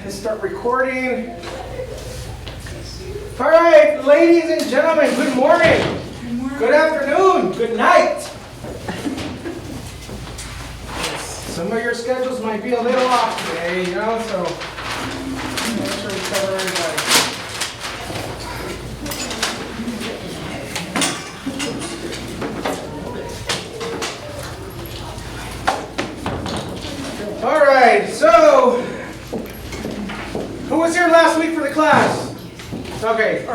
Let's start recording. All right, ladies and gentlemen, good morning. Good afternoon. Good night. Some of your schedules might be a little off today, you know, so make sure we cover everybody. All right, so who was here last week for the class? Okay.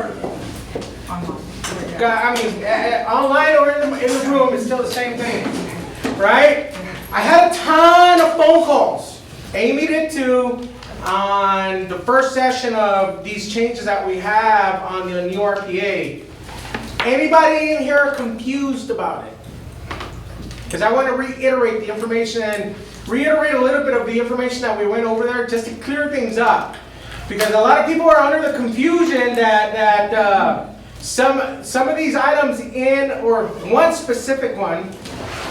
Online or in the room, it's still the same thing, right? I had a ton of phone calls. Amy did too, on the first session of these changes that we have on the new RPA. Anybody in here confused about it? Because I want to reiterate the information and reiterate a little bit of the information that we went over there just to clear things up. Because a lot of people are under the confusion that some of these items in, or one specific one,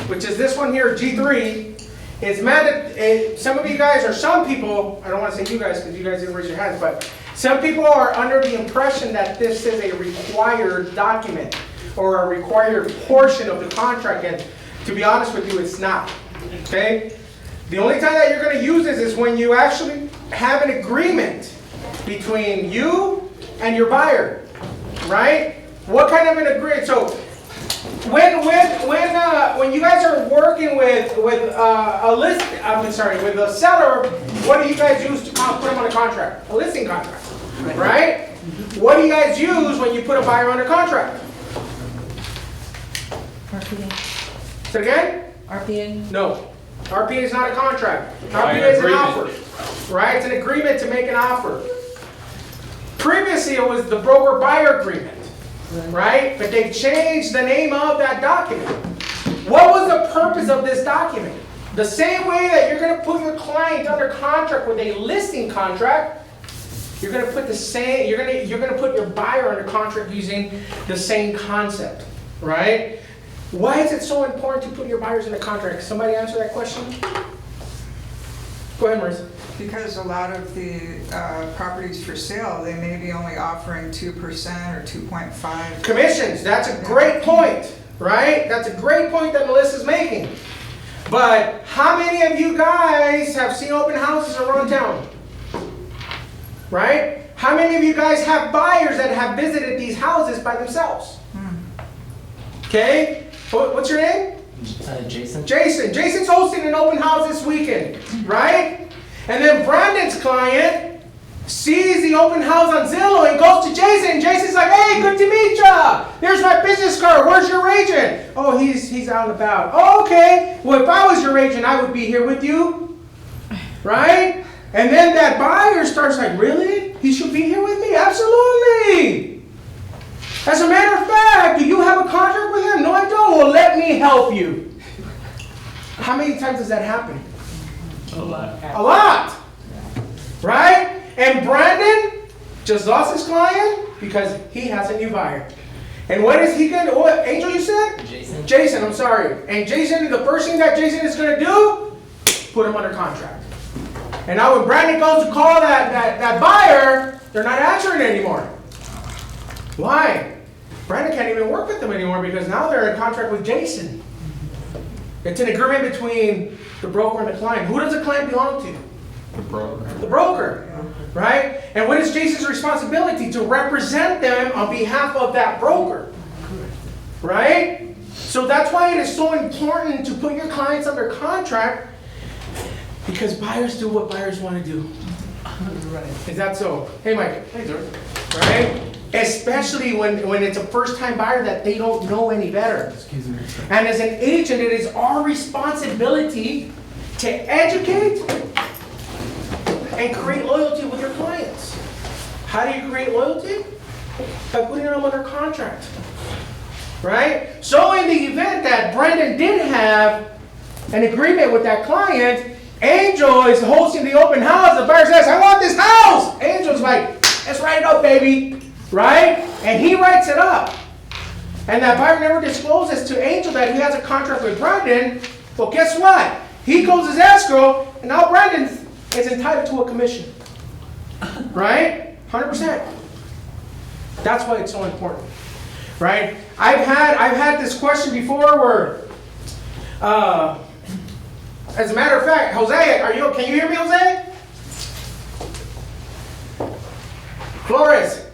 which is this one here, G3, is mandated. Some of you guys, or some people, I don't want to say you guys because you guys didn't raise your hands, but some people are under the impression that this is a required document or a required portion of the contract, and to be honest with you, it's not. Okay? The only time that you're going to use this is when you actually have an agreement between you and your buyer, right? What kind of an agreement? So when you guys are working with a seller, what do you guys use to put them on a contract? A listing contract, right? What do you guys use when you put a buyer under contract? RPA. Say it again? RPA? No. RPA is not a contract. RPA is an offer, right? It's an agreement to make an offer. Previously, it was the broker-buyer agreement, right? But they've changed the name of that document. What was the purpose of this document? The same way that you're going to put your client under contract with a listing contract, you're going to put the same. You're going to put your buyer under contract using the same concept, right? Why is it so important to put your buyers in a contract? Somebody answer that question? Go ahead, Marissa. Because a lot of the properties for sale, they may be only offering 2% or 2.5. Commissions, that's a great point, right? That's a great point that Melissa's making. But how many of you guys have seen open houses around town? Right? How many of you guys have buyers that have visited these houses by themselves? Okay? What's your name? Jason. Jason's hosting an open house this weekend, right? And then Brandon's client sees the open house on Zillow and goes to Jason. Jason's like, hey, good to meet ya. Here's my business card. Where's your agent? Oh, he's out and about. Oh, okay. Well, if I was your agent, I would be here with you. Right? And then that buyer starts like, really? He should be here with me? Absolutely. As a matter of fact, do you have a contract with him? No, I don't. Well, let me help you. How many times does that happen? A lot. A lot. Right? And Brandon just lost his client because he has a new buyer. And what is he going to do? What, Angel, you said? Jason, I'm sorry. And Jason, the first thing that Jason is going to do, put him under contract. And now when Brandon goes to call that buyer, they're not answering anymore. Why? Brandon can't even work with them anymore because now they're in contract with Jason. It's an agreement between the broker and the client. Who does the client belong to? The broker. The broker, right? And what is Jason's responsibility? To represent them on behalf of that broker, right? So that's why it is so important to put your clients under contract, because buyers do what buyers want to do. Is that so? Hey, Mike. Hey, sir. Right? Especially when it's a first-time buyer that they don't know any better. Excuse me. And as an agent, it is our responsibility to educate and create loyalty with your clients. How do you create loyalty? By putting them under contract. Right? So in the event that Brandon did have an agreement with that client, Angel is hosting the open house. The buyer says, I want this house. Angel's like, let's write it up, baby. Right? And he writes it up. And that buyer never discloses to Angel that he has a contract with Brandon. Well, guess what? He closes escrow, and now Brandon is entitled to a commission. right? 100%. That's why it's so important, right? I've had this question before where, as a matter of fact, Jose, can you hear me, Jose? Flores.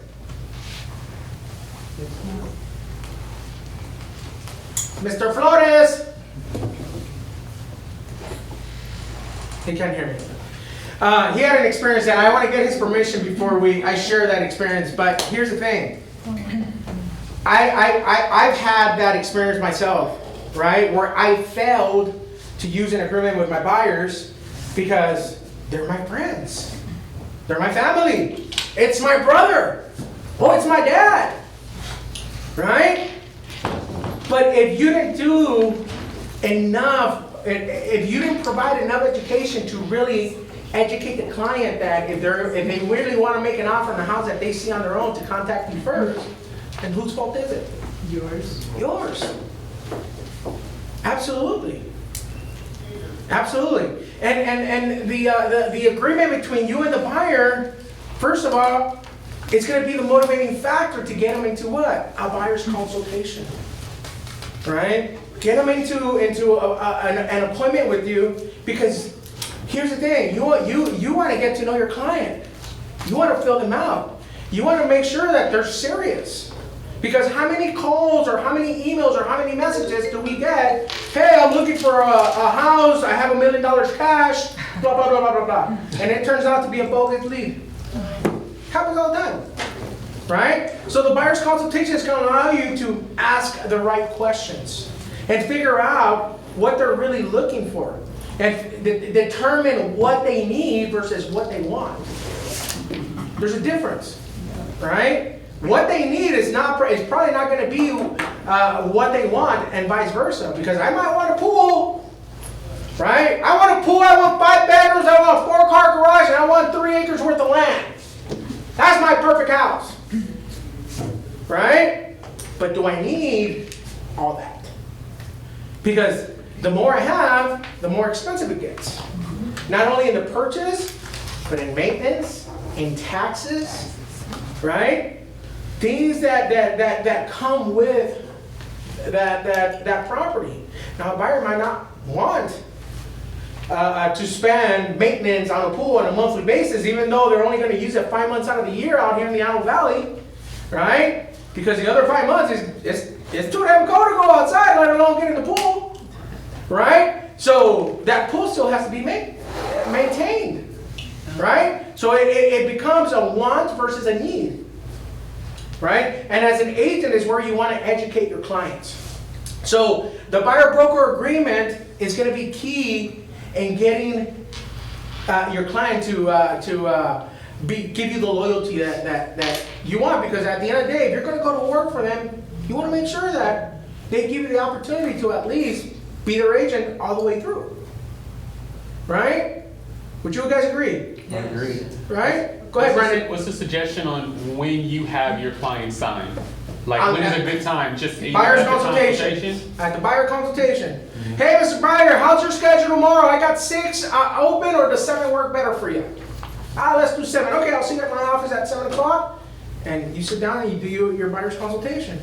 Mr. Flores. He can't hear me. He had an experience that I want to get his permission before I share that experience. But here's the thing. I've had that experience myself, right? Where I failed to use an agreement with my buyers because they're my friends. They're my family. It's my brother. Oh, it's my dad. Right? But if you didn't do enough, if you didn't provide enough education to really educate the client that if they really want to make an offer on a house that they see on their own to contact you first, then whose fault is it? Yours. Yours. Absolutely. Absolutely. And the agreement between you and the buyer, first of all, it's going to be the motivating factor to get them into what? A buyer's consultation. Right? Get them into an appointment with you, because here's the thing, you want to get to know your client. You want to fill them out. You want to make sure that they're serious. Because how many calls or how many emails or how many messages do we get? Hey, I'm looking for a house, I have $1 million cash, blah, blah, blah, blah, blah, blah. And it turns out to be a bogus lead. Happens all the time. Right? So the buyer's consultation is going to allow you to ask the right questions and figure out what they're really looking for and determine what they need versus what they want. There's a difference, right? What they need is probably not going to be what they want, and vice versa, because I might want a pool, right? I want a pool, I want 5 bedrooms, I want a 4-car garage, and I want 3 acres worth of land. That's my perfect house. Right? But do I need all that? Because the more I have, the more expensive it gets. Not only in the purchase, but in maintenance, in taxes, right? Things that come with that property. Now, a buyer might not want to spend maintenance on a pool on a monthly basis, even though they're only going to use it 5 months out of the year out here in the Antelope Valley, right? Because the other 5 months it's too damn cold to go outside, let alone get in the pool, right? So that pool still has to be maintained, right? So it becomes a want versus a need, right? And as an agent is where you want to educate your clients. So the buyer-broker agreement is going to be key in getting your client to give you the loyalty that you want, because at the end of the day, if you're going to go to work for them, you want to make sure that they give you the opportunity to at least be their agent all the way through. Right? Would you guys agree? I agree. Right? Go ahead, Brandon. What's the suggestion on when you have your client sign? Like, when is a good time? Just Buyer's at the consultation. At the buyer consultation. Hey, Mr. Buyer, how's your schedule tomorrow? I got 6 open, or does 7 work better for you? Let's do 7. Okay, I'll see you at my office at 7 o'clock. And you sit down and you do your buyer's consultation,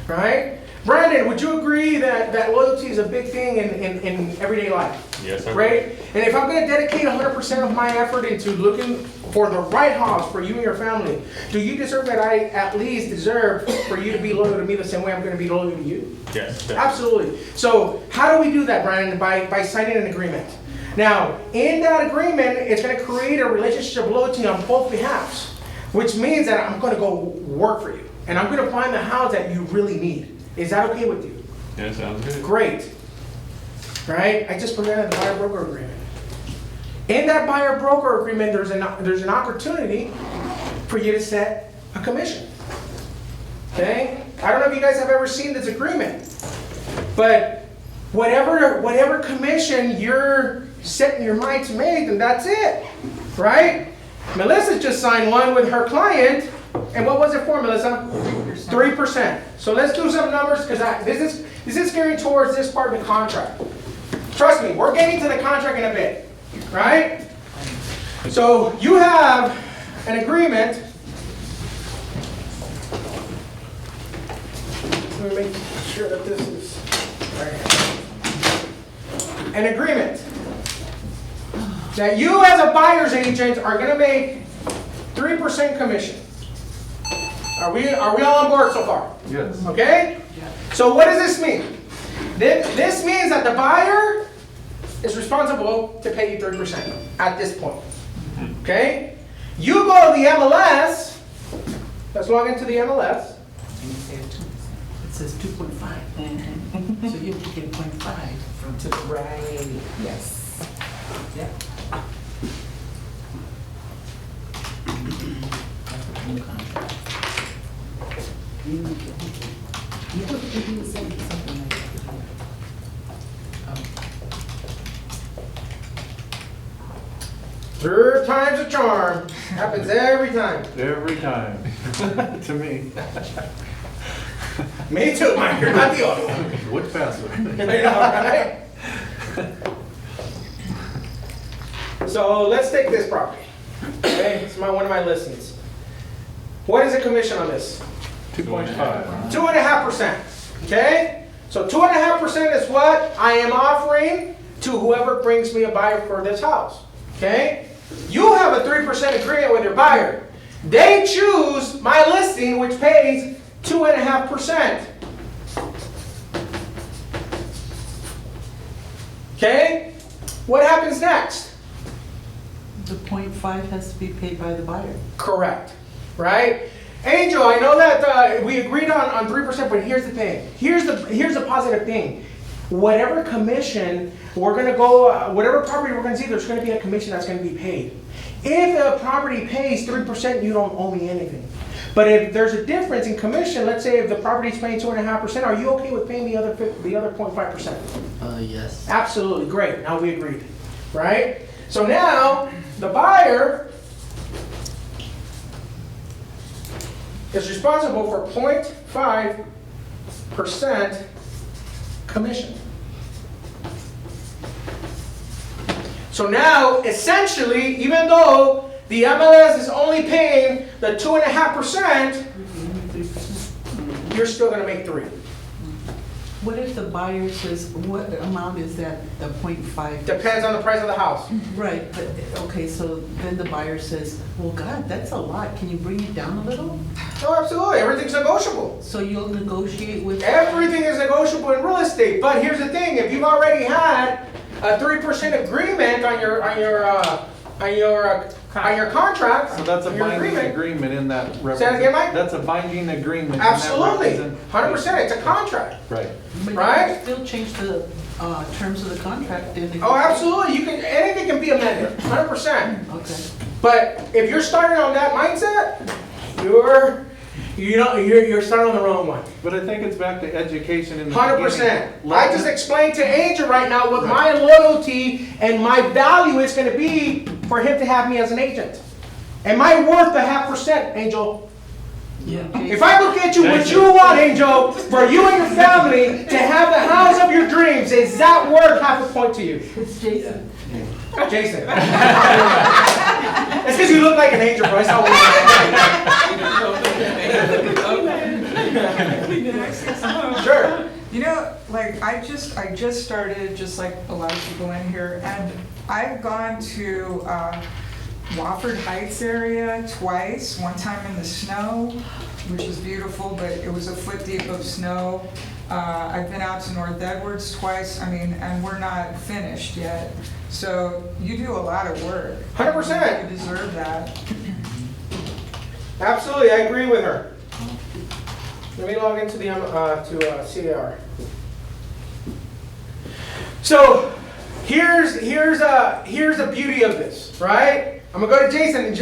right? Brandon, would you agree that loyalty is a big thing in everyday life? Yes, sir. Right? And if I'm going to dedicate 100% of my effort into looking for the right house for you and your family, do you deserve that I at least deserve for you to be loyal to me the same way I'm going to be loyal to you? Yes, definitely. Absolutely. So how do we do that, Brandon? By signing an agreement. Now, in that agreement, it's going to create a relationship of loyalty on both behalves, which means that I'm going to go work for you, and I'm going to find the house that you really need. Is that okay with you? That sounds good. Great. Right? I just presented the buyer-broker agreement. In that buyer-broker agreement, there's an opportunity for you to set a commission. Okay? I don't know if you guys have ever seen this agreement, but whatever commission you're setting your mind to make, then that's it. Right? Melissa just signed one with her client, and what was it for, Melissa? 3%. So let's do some numbers, because this is gearing towards this part of the contract. Trust me, we're getting to the contract in a bit, right? So you have an agreement. Let me make sure that this is right here. An agreement that you as a buyer's agent are going to make 3% commission. Are we all on board so far? Yes. Okay? So what does this mean? This means that the buyer is responsible to pay you 30% at this point. Okay? You go to the MLS. Let's log into the MLS. It says 2.5. So you get 0.5 from 2. Right, yes. Yeah. That's the whole contract. You said something like that. Third time's a charm. Happens every time. Every time. To me. Me too, Mike. You're not the only one. What faster? I know, right? So let's take this property. Okay, it's one of my listings. What is the commission on this? 2.5. 2.5%. Okay? So 2.5% is what I am offering to whoever brings me a buyer for this house. Okay? You have a 3% agreement with your buyer. They choose my listing, which pays 2.5%. Okay? What happens next? The 0.5 has to be paid by the buyer. Correct. Right? Angel, I know that we agreed on 3%, but here's the thing. Here's the positive thing. Whatever commission we're going to go, whatever property we're going to see, there's going to be a commission that's going to be paid. If the property pays 3%, you don't owe me anything. But if there's a difference in commission, let's say if the property's paying 2.5%, are you okay with paying the other 0.5%? Yes. Absolutely, great. Now we agreed, right? So now the buyer is responsible for 0.5% commission. So now, essentially, even though the MLS is only paying the 2.5%, you're still going to make 3%. What if the buyer says, what amount is that, the 0.5? Depends on the price of the house. Right, but, okay, so then the buyer says, well, God, that's a lot, can you bring it down a little? Oh, absolutely. Everything's negotiable. So you'll negotiate with? Everything is negotiable in real estate. But here's the thing: if you've already had a 3% agreement on your contract, So that's a on your binding agreement in that. Say that again, Mike? That's a binding agreement. in that Absolutely, represent- 100%. It's a contract, Right. But you Right? can still change the terms of the contract then. if Oh, you- absolutely. Anything can be amended, 100%. Okay. But if you're starting on that mindset, you're starting on the wrong one. But I think it's back to education in the 100%. beginning. I just explained to Angel right now what my loyalty and my value is going to be for him to have me as an agent. Am I worth the 0.5%, Angel? Yeah. If I look at you, what you want, Angel, for you and your family to have the house of your dreams, is that worth 0.5 point to you? It's Jason. Jason. It's because you look like an angel, bro. It's not what Sure. You know, like I just started, just like a lot of people in here, and I've gone to Wofford Heights area twice. One time in the snow, which was beautiful, but it was a foot deep of snow. I've been out to North Edwards twice. I mean, and we're not finished yet. So you do a lot of work. 100%. You deserve that. Absolutely, I agree with her. Let me log into the CAR. So here's the beauty of this, right? I'm gonna go to Jason and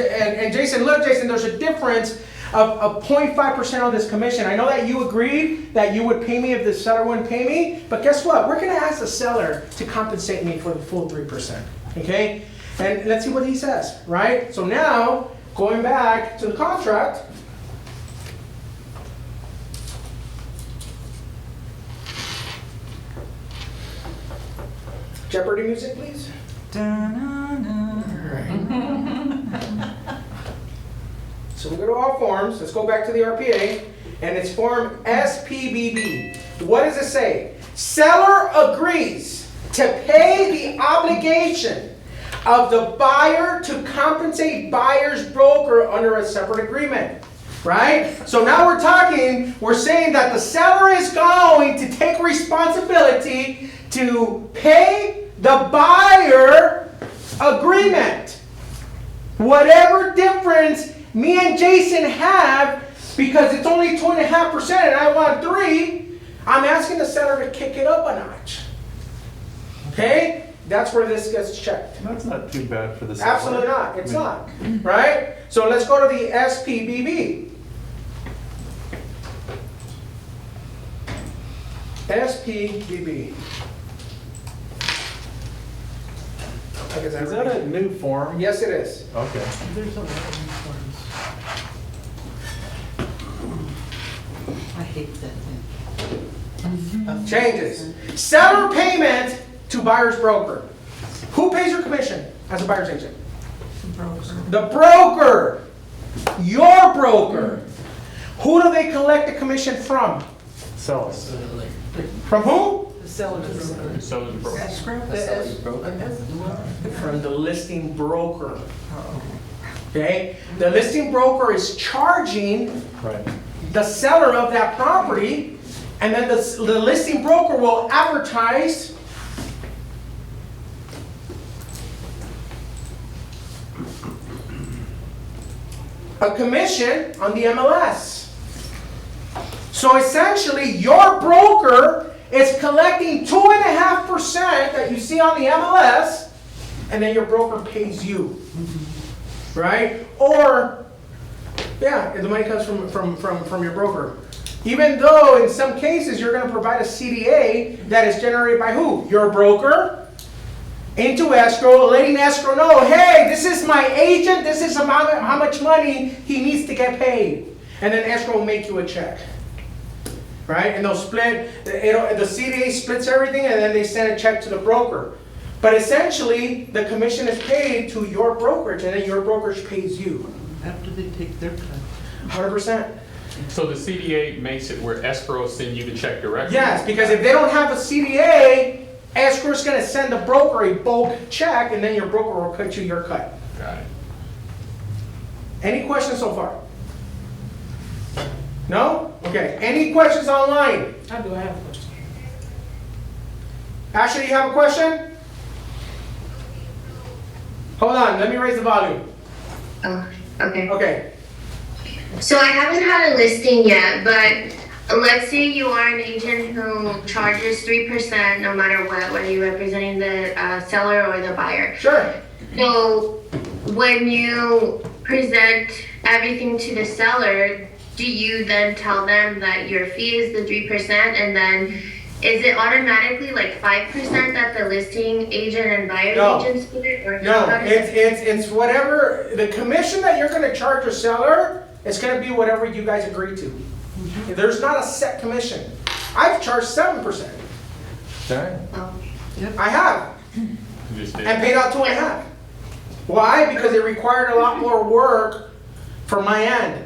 Jason. Look, Jason, there's a difference of 0.5% on this commission. I know that you agreed that you would pay me if the seller wouldn't pay me, but guess what? We're gonna ask the seller to compensate me for the full 3%. Okay? And let's see what he says, right? So now going back to the contract. Jeopardy music, please. Da-na-na. So we go to all forms, let's go back to the RPA, and it's form SPBB. What does it say? Seller agrees to pay the obligation of the buyer to compensate buyer's broker under a separate agreement. Right? So now we're saying that the seller is going to take responsibility to pay the buyer agreement. Whatever difference me and Jason have, because it's only 2.5% and I want 3, I'm asking the seller to kick it up a notch. Okay? That's where this gets checked. That's not too bad for the seller. Absolutely not. It's not. Right? So let's go to the SPBB. SPBB. Is that a new form? Yes, it is. Okay. There's a lot of forms. I hate that thing. Changes. Seller payment to buyer's broker. Who pays your commission as a buyer's agent? The broker. Your broker. Who do they collect the commission from? Seller. From who? The seller's broker. So is the broker. Escrow? From the listing broker. Okay? The listing broker is charging Right. the seller of that property, and then the listing broker will advertise a commission on the MLS. So essentially, your broker is collecting 2.5% that you see on the MLS, and then your broker pays you. Right? Or, yeah, the money comes from your broker. Even though in some cases you're going to provide a CDA that is generated by who? Your broker into escrow, letting escrow know, hey, this is my agent, this is how much money he needs to get paid. And then escrow will make you a check. Right? And they'll split, the CDA splits everything and then they send a check to the broker. But essentially, the commission is paid to your brokerage and then your brokerage pays you. After they take their cut. 100%. So the CDA makes it where escrow send you the check directly? Yes, because if they don't have a CDA, escrow is going to send the broker a bulk check and then your broker will cut you your cut. Got it. Any questions so far? No? Okay. Any questions online? I do, I have a question. Ashley, you have a question? Hold on, let me raise the volume. Oh, okay. Okay. So I haven't had a listing yet, but let's say you are an agent who charges 3% no matter what, whether you're representing the seller or the buyer. Sure. So when you present everything to the seller, do you then tell them that your fee is the 3% and then is it automatically like 5% that the listing agent and buyer's No. agent split? Or No, how does it- it's whatever, the commission that you're going to charge your seller is going to be whatever you guys agree to. There's not a set commission. I've charged 7%. Okay. Oh. I have. You just did. And paid out 2.5. Why? Because it required a lot more work from my end.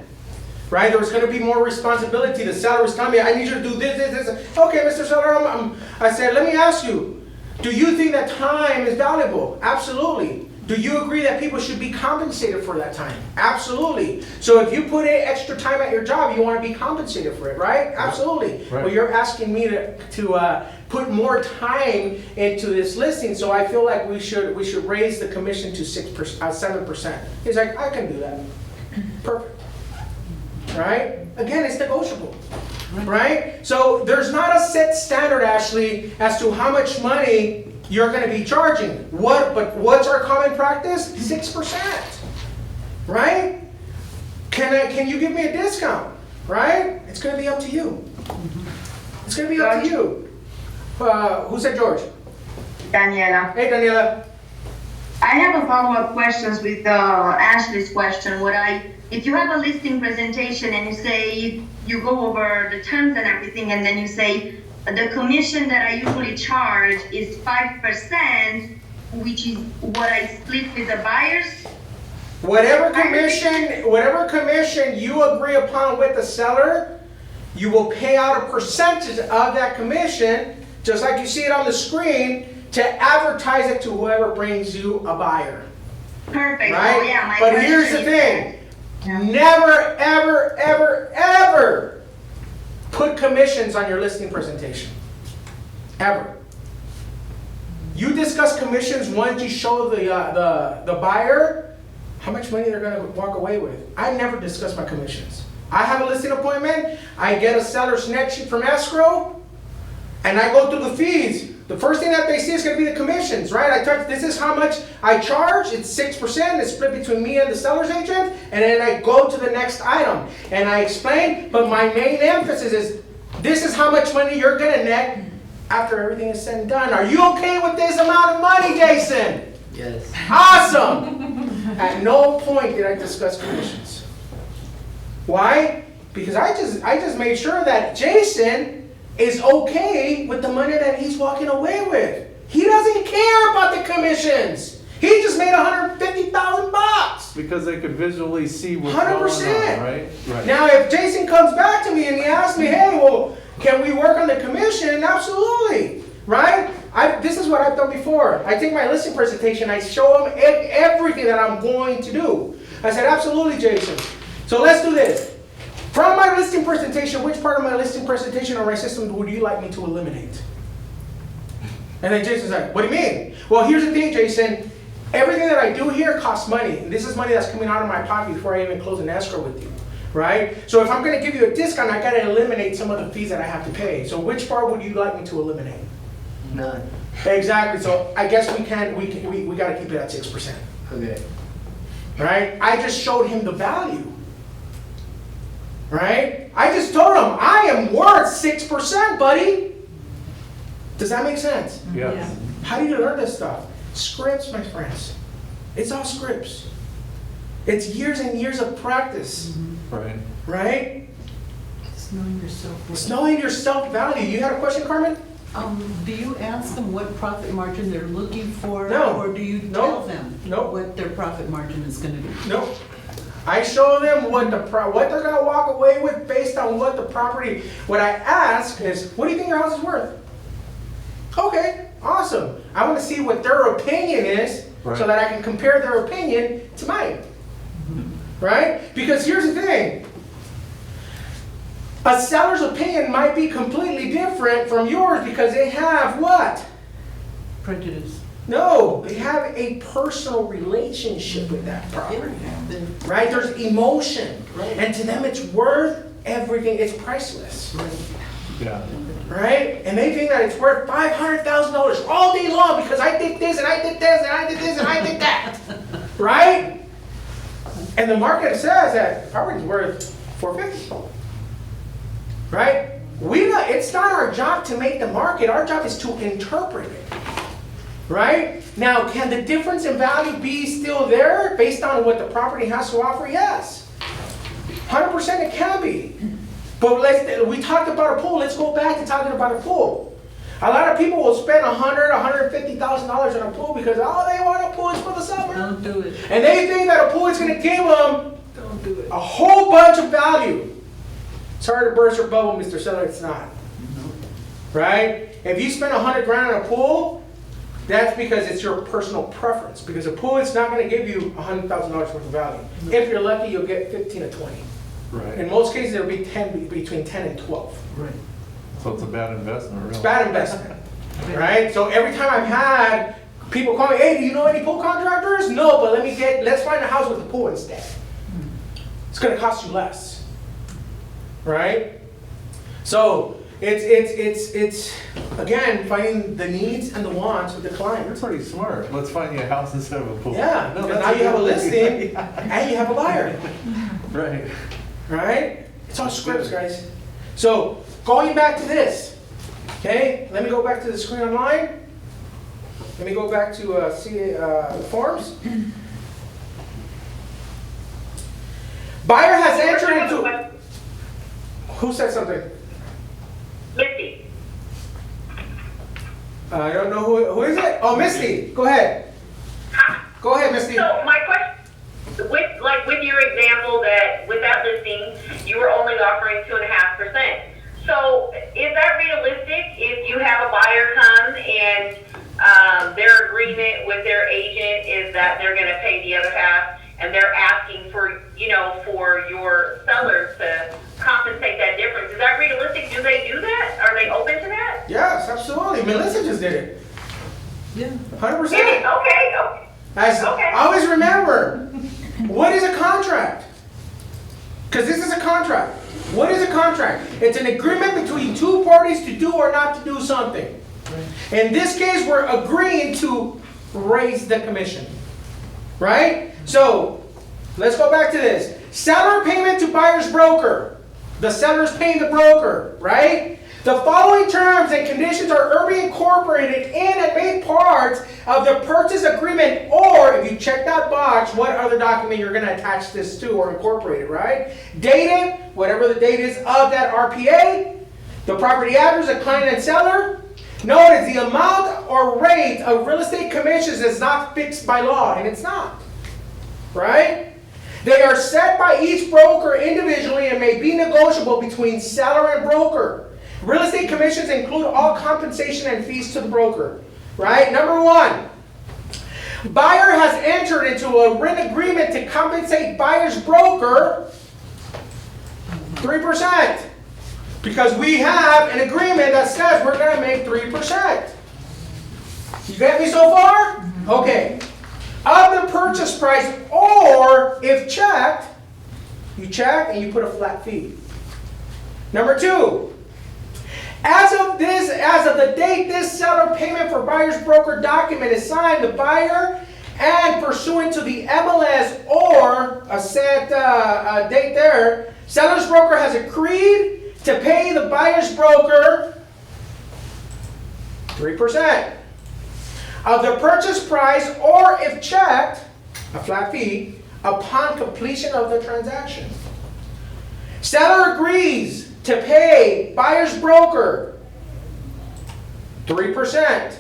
Right? There was going to be more responsibility. The seller was telling me, I need you to do this, this, this. Okay, Mr. Seller, I said, let me ask you, do you think that time is valuable? Absolutely. Do you agree that people should be compensated for that time? Absolutely. So if you put in extra time at your job, you want to be compensated for it, right? Absolutely. Right. Well, you're asking me to put more time into this listing, so I feel like we should raise the commission to 7%. He's like, I can do that. Perfect. Right? Again, it's negotiable. Right? So there's not a set standard, Ashley, as to how much money you're going to be charging. But what's our common practice? 6%. Right? Can you give me a discount? Right? It's going to be up to you. It's going to be up to you. Who said George? Daniela. Hey, Daniela. I have a follow-up questions with Ashley's question. If you have a listing presentation and you say you go over the terms and everything, and then you say the commission that I usually charge is 5%, which is what I split with the buyers. whatever commission you agree upon with the seller, you will pay out a percentage of that commission, just like you see it on the screen, to advertise it to whoever brings you a buyer. Perfect. Right? Oh, yeah, my But question here's the is thing. that- Never, ever, ever, ever put commissions on your listing presentation. Ever. You discuss commissions once you show the buyer how much money they're gonna walk away with. I never discuss my commissions. I have a listing appointment, I get a seller's net sheet from escrow, and I go through the fees. The first thing that they see is gonna be the commissions, right? This is how much I charge, it's 6%, it's split between me and the seller's agent, and then I go to the next item. And I explain, but my main emphasis is, this is how much money you're gonna net after everything is said and done. Are you okay with this amount of money, Jason? Yes. Awesome! At no point did I discuss commissions. Why? Because I just made sure that Jason is okay with the money that he's walking away with. He doesn't care about the commissions. He just made $150,000. Because they could visually see what's 100%. going on, right? Right. Now, if Jason comes back to me and he asks me, hey, well, can we work on the commission? Absolutely, right? This is what I've done before. I take my listing presentation, I show him everything that I'm going to do. I said, absolutely, Jason. So let's do this. From my listing presentation, which part of my listing presentation or my system would you like me to eliminate? And then Jason's like, what do you mean? Well, here's the thing, Jason. Everything that I do here costs money. And this is money that's coming out of my pocket before I even close an escrow with you. Right? So if I'm going to give you a discount, I got to eliminate some of the fees that I have to pay. So which part would you like me to eliminate? None. Exactly. So I guess we got to keep it at 6%. Okay. Right? I just showed him the value. Right? I just told him, I am worth 6%, buddy. Does that make sense? Yes. How do you learn this stuff? Scripts, my friends. It's all scripts. It's years and years of practice. Right. Right? It's knowing yourself. It's knowing your self-value. You had a question, Carmen? Do you ask them what profit margin they're looking for? No. Or do you No. tell them No. what their profit margin is gonna be? Nope. I show them what they're gonna walk away with based on what the property. What I ask is, what do you think your house is worth? Okay, awesome. I want to see what their opinion is, Right. so that I can compare their opinion to mine. Right? Because here's the thing. A seller's opinion might be completely different from yours because they have what? Prejudice. No, they have a personal relationship with that property. Right? There's emotion. And to them it's worth everything. It's priceless. Yeah. Right? And they think that it's worth $500,000 all day long because I did this and I did this and I did this and I did that. Right? And the market says that property's worth $450,000. Right? It's not our job to make the market. Our job is to interpret it. Right? Now, can the difference in value be still there based on what the property has to offer? Yes. 100% it can be. But we talked about a pool. Let's go back to talking about a pool. A lot of people will spend $150,000 on a pool because all they want a pool is for the summer. Don't do it. And they think that a pool is going to give them Don't do it. a whole bunch of value. Sorry to burst your bubble, Mr. Seller, it's not. Right? If you spend $100,000 on a pool, that's because it's your personal preference. Because a pool is not going to give you $100,000 worth of value. If you're lucky, you'll get 15 to 20. Right. In most cases, it'll be between 10 and 12. Right. So it's a bad investment, really. It's bad investment. Right? So every time I've had people call me, hey, do you know any pool contractors? No, but let's find a house with a pool instead. It's going to cost you less. Right? So it's again finding the needs and the wants with the You're client. pretty smart. Let's find you a house instead of a pool. Yeah, No, because that's now you have a good thing. listing and you have a buyer. Right. Right? It's all scripts, guys. So going back to this, okay? Let me go back to the screen online. Let me go back to the forms. Buyer has entered into. Who said something? Misty. I don't know who is it. Oh, Misty. Go ahead. Go ahead, Misty. So my question, with your example that with that listing, you were only offering 2.5%. So is that realistic if you have a buyer come and their agreement with their agent is that they're going to pay the other half and they're asking for, for your seller to compensate that difference? Is that realistic? Do they do that? Are they open to that? Yes, absolutely. Melissa just did it. Yeah. 100%. Okay. I always remember, what is a contract? Because this is a contract. What is a contract? It's an agreement between two parties to do or not to do something. In this case, we're agreeing to raise the commission. Right? So, let's go back to this. Seller payment to buyer's broker. The seller's paying the broker, right? The following terms and conditions are be incorporated in and made part of the purchase agreement, or if you check that box, what other document you're going to attach this to or incorporate it, right? Dated, whatever the date is of that RPA, the property address of client and seller. Notice the amount or rate of real estate commissions is not fixed by law, and it's not, right? They are set by each broker individually and may be negotiable between seller and broker. Real estate commissions include all compensation and fees to the broker, right? Number one, buyer has entered into a written agreement to compensate buyer's broker 3%. Because we have an agreement that says we're going to make 3%. You get me so far? Okay. Of the purchase price, or if checked, you check and you put a flat fee. Number two, as of the date this seller payment for buyer's broker document is signed, the buyer and pursuant to the MLS or a set date there, seller's broker has agreed to pay the buyer's broker 3% of the purchase price, or if checked, a flat fee, upon completion of the transaction. Seller agrees to pay buyer's broker 3%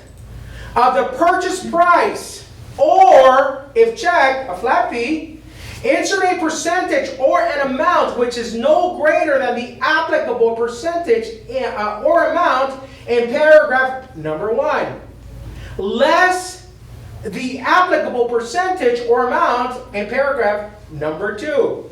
of the purchase price, or if checked, a flat fee. Insert a percentage or an amount which is no greater than the applicable percentage or amount in paragraph number 1, less the applicable percentage or amount in paragraph number 2.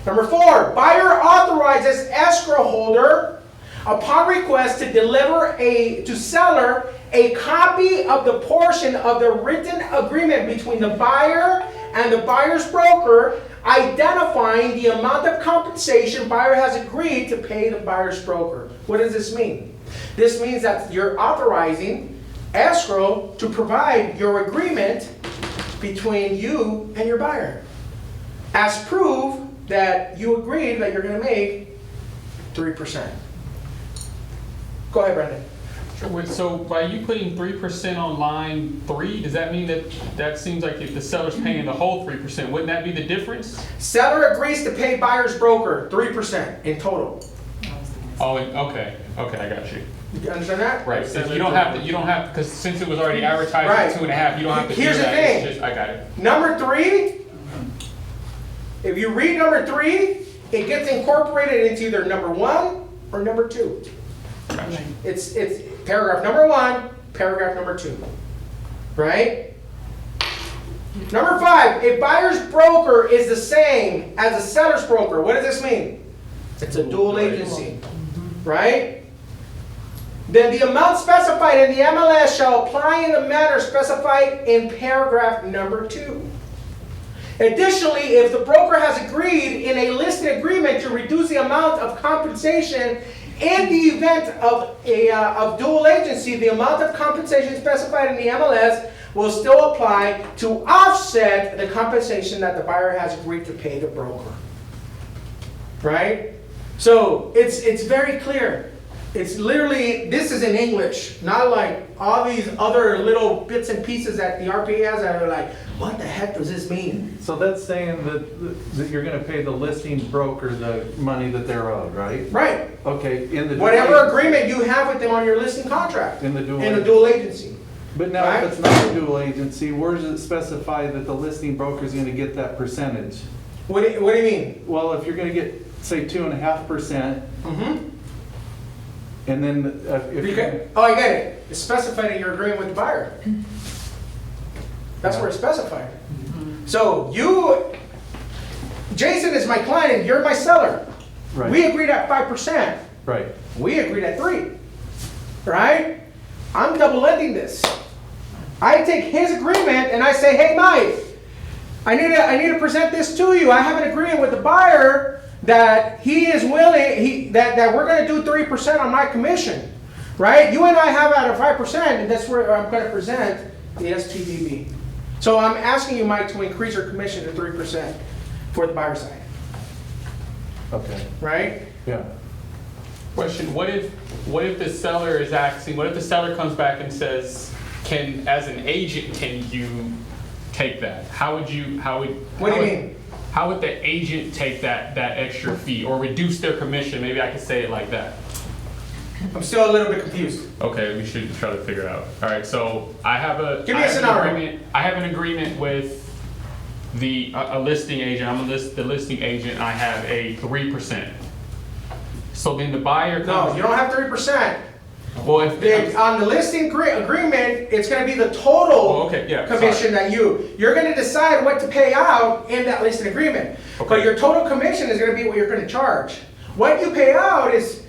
Number 4, buyer authorizes escrow holder upon request to deliver to seller a copy of the portion of the written agreement between the buyer and the buyer's broker, identifying the amount of compensation buyer has agreed to pay the buyer's broker. What does this mean? This means that you're authorizing escrow to provide your agreement between you and your buyer as proof that you agreed that you're going to make 3%. Go ahead, Brendan. So by you putting 3% on line 3, does that mean that seems like if the seller's paying the whole 3%, wouldn't that be the difference? Seller agrees to pay buyer's broker 3% in total. Oh, okay, I got you. You understand that? Right, so you don't have to, because since it was already advertised Right. at 2.5, you don't have to Here's do the that. thing. It's just, I got it. Number 3, if you read number 3, it gets incorporated into either number 1 or number 2. Gotcha. It's paragraph number 1, paragraph number 2. Right? Number 5, a buyer's broker is the same as a seller's broker. What does this mean? It's a dual agency. Right? Then the amount specified in the MLS shall apply in the manner specified in paragraph number 2. Additionally, if the broker has agreed in a listed agreement to reduce the amount of compensation in the event of dual agency, the amount of compensation specified in the MLS will still apply to offset the compensation that the buyer has agreed to pay the broker. Right? So it's very clear. It's literally, this is in English, not like all these other little bits and pieces that the RPA has that are like, what the heck does this mean? So that's saying that you're gonna pay the listing broker the money that they're owed, right? Right. Okay, in the. Whatever agreement you have with them on your listing contract. In the dual. In a dual agency. But now Right. if it's not a dual agency, where does it specify that the listing broker is gonna get that percentage? What do you mean? Well, if you're gonna get, say, 2.5%, Mm-hmm. and then if you, Oh, I get it. It's specified in your agreement with the buyer. That's where it's specified. So you, Jason is my client and you're my seller. Right. We agreed at 5%. right, We agreed at 3%. Right? I'm double ending this. I take his agreement and I say, hey, Mike, I need to present this to you. I have an agreement with the buyer that he is willing, that we're going to do 3% on my commission. Right? You and I have at a 5%, and that's where I'm going to present the STDB. So I'm asking you, Mike, to increase your commission to 3% for the buyer side. okay, Right? yeah. Question, what if the seller is asking, what if the seller comes back and says, as an agent, can you take that? What do you mean? How would the agent take that extra fee or reduce their commission? Maybe I could say it like that. I'm still a little bit confused. Okay, we should try to figure it out. All right, so I have Give me a scenario. I have an agreement with a listing agent. I'm the listing agent. I have a 3%. So then the buyer comes. No, you don't have 3%. Well, if On the listing agreement, it's gonna be the total Oh, okay, yeah, commission that you're gonna decide what to pay out in that listing agreement. But Okay. your total commission is gonna be what you're gonna charge. What you pay out is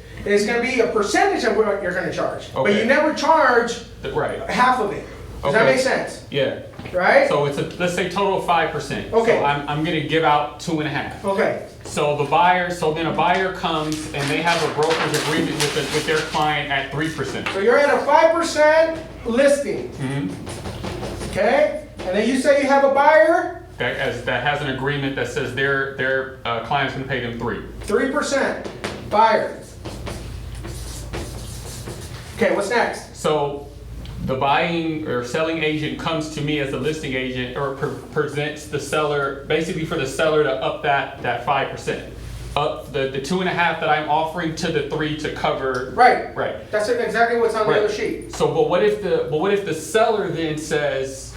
gonna be a percentage of what you're gonna charge. But Okay. you never charge right, half of it. Does that Okay. make sense? yeah. Right? So let's say total of 5%. Okay. So I'm gonna give out 2.5. Okay, So then a buyer comes and they have a broker's agreement with their client at 3%. so you're at a 5% listing, Mhm. okay? And then you say you have a buyer, That has an agreement that says their client's gonna pay them 3. 3%, buyer. Okay, what's next? So the buying or selling agent comes to me as a listing agent or presents the seller, basically for the seller to up that 5%. Up the 2.5 that I'm offering to the 3 to cover. Right. Right. That's exactly what's on the Right. other sheet. So, but what if the seller then says,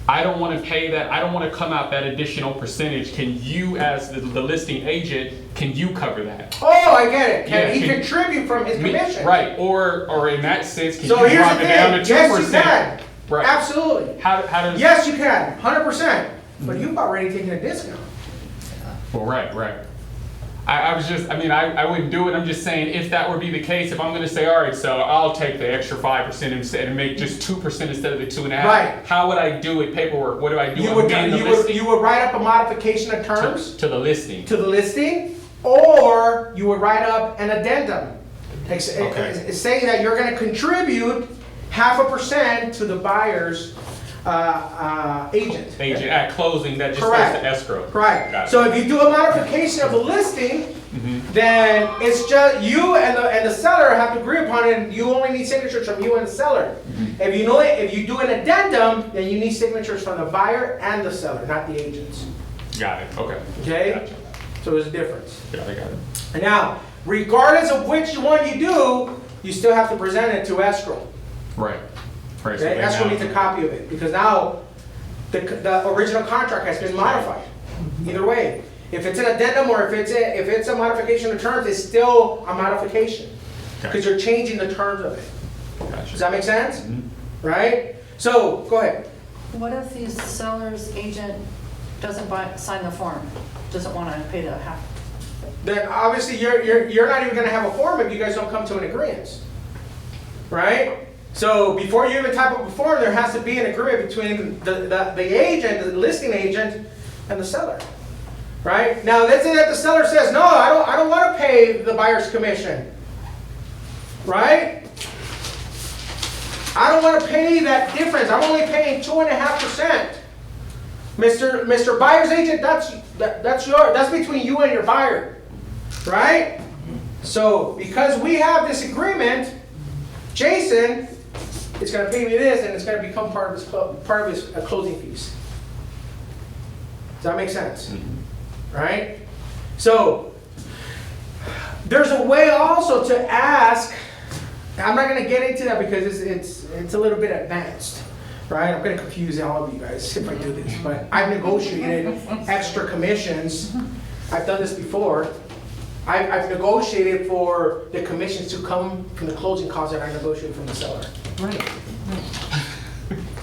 I don't want to pay that, I don't want to come out that additional percentage. Can you, as the listing agent, can you cover that? Oh, I get it. Can Yeah, he can- contribute from his commission? Right, or in that sense, can So you here's drop the it down thing. to 2%? Yes, you can. Right. Absolutely. How does? Yes, you can. 100%. But you've already taken a discount. Well, right. I was just, I wouldn't do it. I'm just saying, if that would be the case, if I'm going to say, all right, so I'll take the extra 5% instead and make just 2% instead of the 2.5. Right. How would I do it? Paperwork. What do I do? You would, Amend the you listing would write up a modification of terms to the listing. to the listing, or you would write up an addendum. Okay. Saying that you're going to contribute 0.5% to the buyer's agent. Agent at closing that just Correct. goes to escrow. Right. Got it. So if you do a modification of the listing, then it's just you and the seller have to agree upon it. And you only need signatures from you and the seller. If you do an addendum, then you need signatures from the buyer and the seller, not the agents. Got it. Okay. Okay? Gotcha. So there's a difference. Got it. And now, regardless of which one you do, you still have to present it to escrow. Right. So Okay? then Escrow now- needs a copy of it because now the original contract has been modified. Either way, if it's an addendum or if it's a modification of terms, it's still a modification because you're changing the terms of it. Gotcha. Does that make sense? Right? So go ahead. What if the seller's agent doesn't sign the form, doesn't want to pay the half? Then obviously you're not even going to have a form if you guys don't come to an agreement. Right? So before you even type up a form, there has to be an agreement between the agent, the listing agent, and the seller. Right? Now let's say that the seller says, no, I don't want to pay the buyer's commission. Right? I don't want to pay that difference. I'm only paying 2.5%. Mr. Buyer's agent, that's between you and your buyer. Right? So because we have this agreement, Jason is going to pay me this, and it's going to become part of his closing fees. Does that make sense? Right? So there's a way also to ask. I'm not going to get into that because it's a little bit advanced. right? I'm gonna confuse all of you guys if I do this, but I've negotiated extra commissions. I've done this before. I've negotiated for the commissions to come from the closing costs that I negotiated from the seller. Right, right.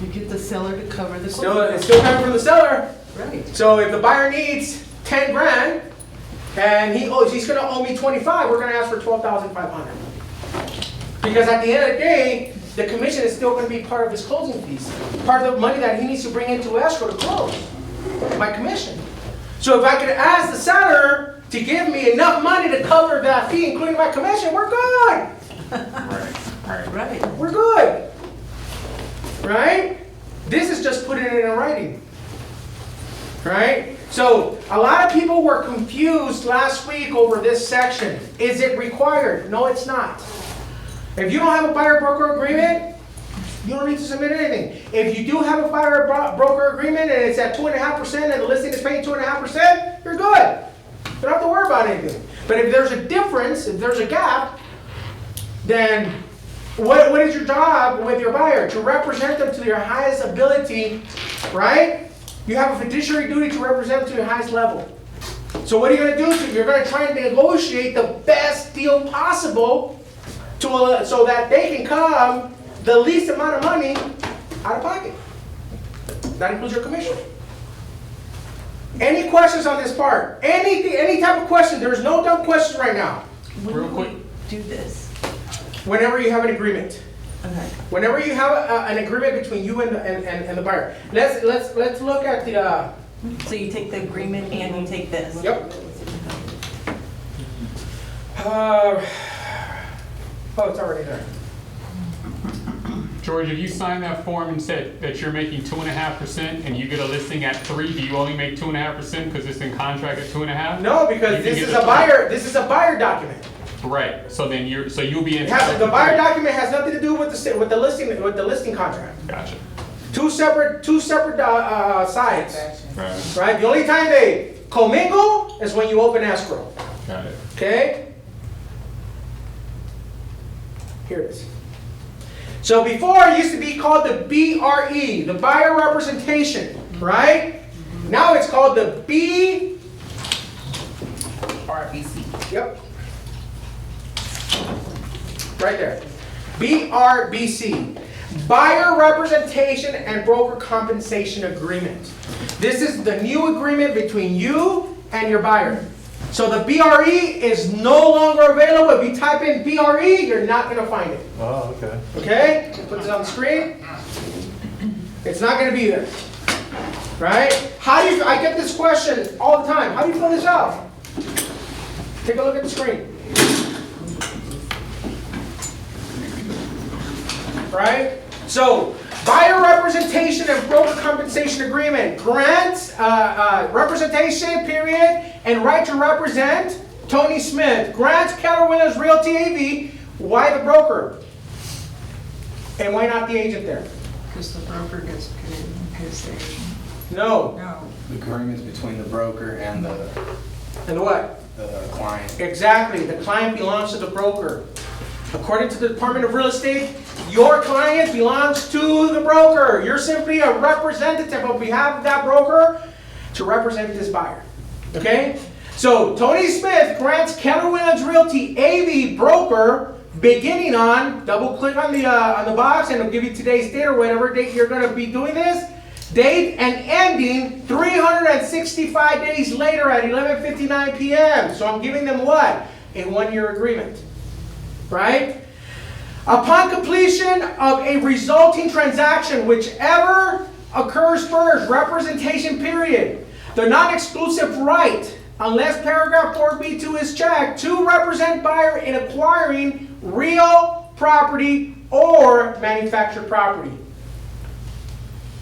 You get the seller to cover the. It's still coming from the seller. Right. So if the buyer needs 10 grand and he's gonna owe me 25, we're gonna ask for 12,500. Because at the end of the day, the commission is still gonna be part of his closing fees. Part of the money that he needs to bring into escrow to close, my commission. So if I could ask the seller to give me enough money to cover that fee, including my commission, we're good. Right. We're good. Right? This is just putting it in writing. Right? So a lot of people were confused last week over this section. Is it required? No, it's not. If you don't have a buyer-broker agreement, you don't need to submit anything. If you do have a buyer-broker agreement and it's at 2.5% and the listing is paying 2.5%, you're good. You don't have to worry about anything. But if there's a difference, if there's a gap, then what is your job with your buyer? To represent them to your highest ability, right? You have a fiduciary duty to represent them to your highest level. So what are you going to do? You're going to try and negotiate the best deal possible so that they can come the least amount of money out of pocket. That includes your commission. Any questions on this part? Any type of question? There's no dumb questions right now. Real quick. Do this. Whenever you have an agreement. Okay. Whenever you have an agreement between you and the buyer. Let's look at the. So you take the agreement and you take this? Yep. It's already there. George, if you sign that form and said that you're making 2.5% and you get a listing at 3, do you only make 2.5% because it's in contract at 2.5? No, because this is a buyer. This is a buyer document. Right. So then you'll be in. The buyer document has nothing to do with the listing contract. Gotcha. Two separate sides. Right. Right. The only time they commingle is when you open escrow. Got it. Okay. Here it is. So before it used to be called the BRE, the buyer representation, right? Now it's called the RBC. Yep. Right there. BRBC. Buyer Representation and Broker Compensation Agreement. This is the new agreement between you and your buyer. So the BRE is no longer available. If you type in BRE, you're not going to find it. Oh, okay. Okay? Put this on the screen. It's not going to be there. Right? I get this question all the time. How do you fill this out? Take a look at the screen. Right? So, buyer representation and broker compensation agreement grants representation, period, and right to represent. Tony Smith grants Keller Williams Realty AV. Why the broker? And why not the agent there? Because the broker gets paid and pays the agent. No. No. The agreements between the broker and the And what? client. Exactly. The client belongs to the broker. According to the Department of Real Estate, your client belongs to the broker. You're simply a representative on behalf of that broker to represent this buyer. Okay? So, Tony Smith grants Keller Williams Realty AV broker beginning on, double click on the box and it'll give you today's date or whatever date you're going to be doing this. Date and ending 365 days later at 11:59 p.m. So I'm giving them what? A 1-year agreement. Right? Upon completion of a resulting transaction, whichever occurs first, representation period, the non-exclusive right, unless paragraph 4B2 is checked, to represent buyer in acquiring real property or manufactured property.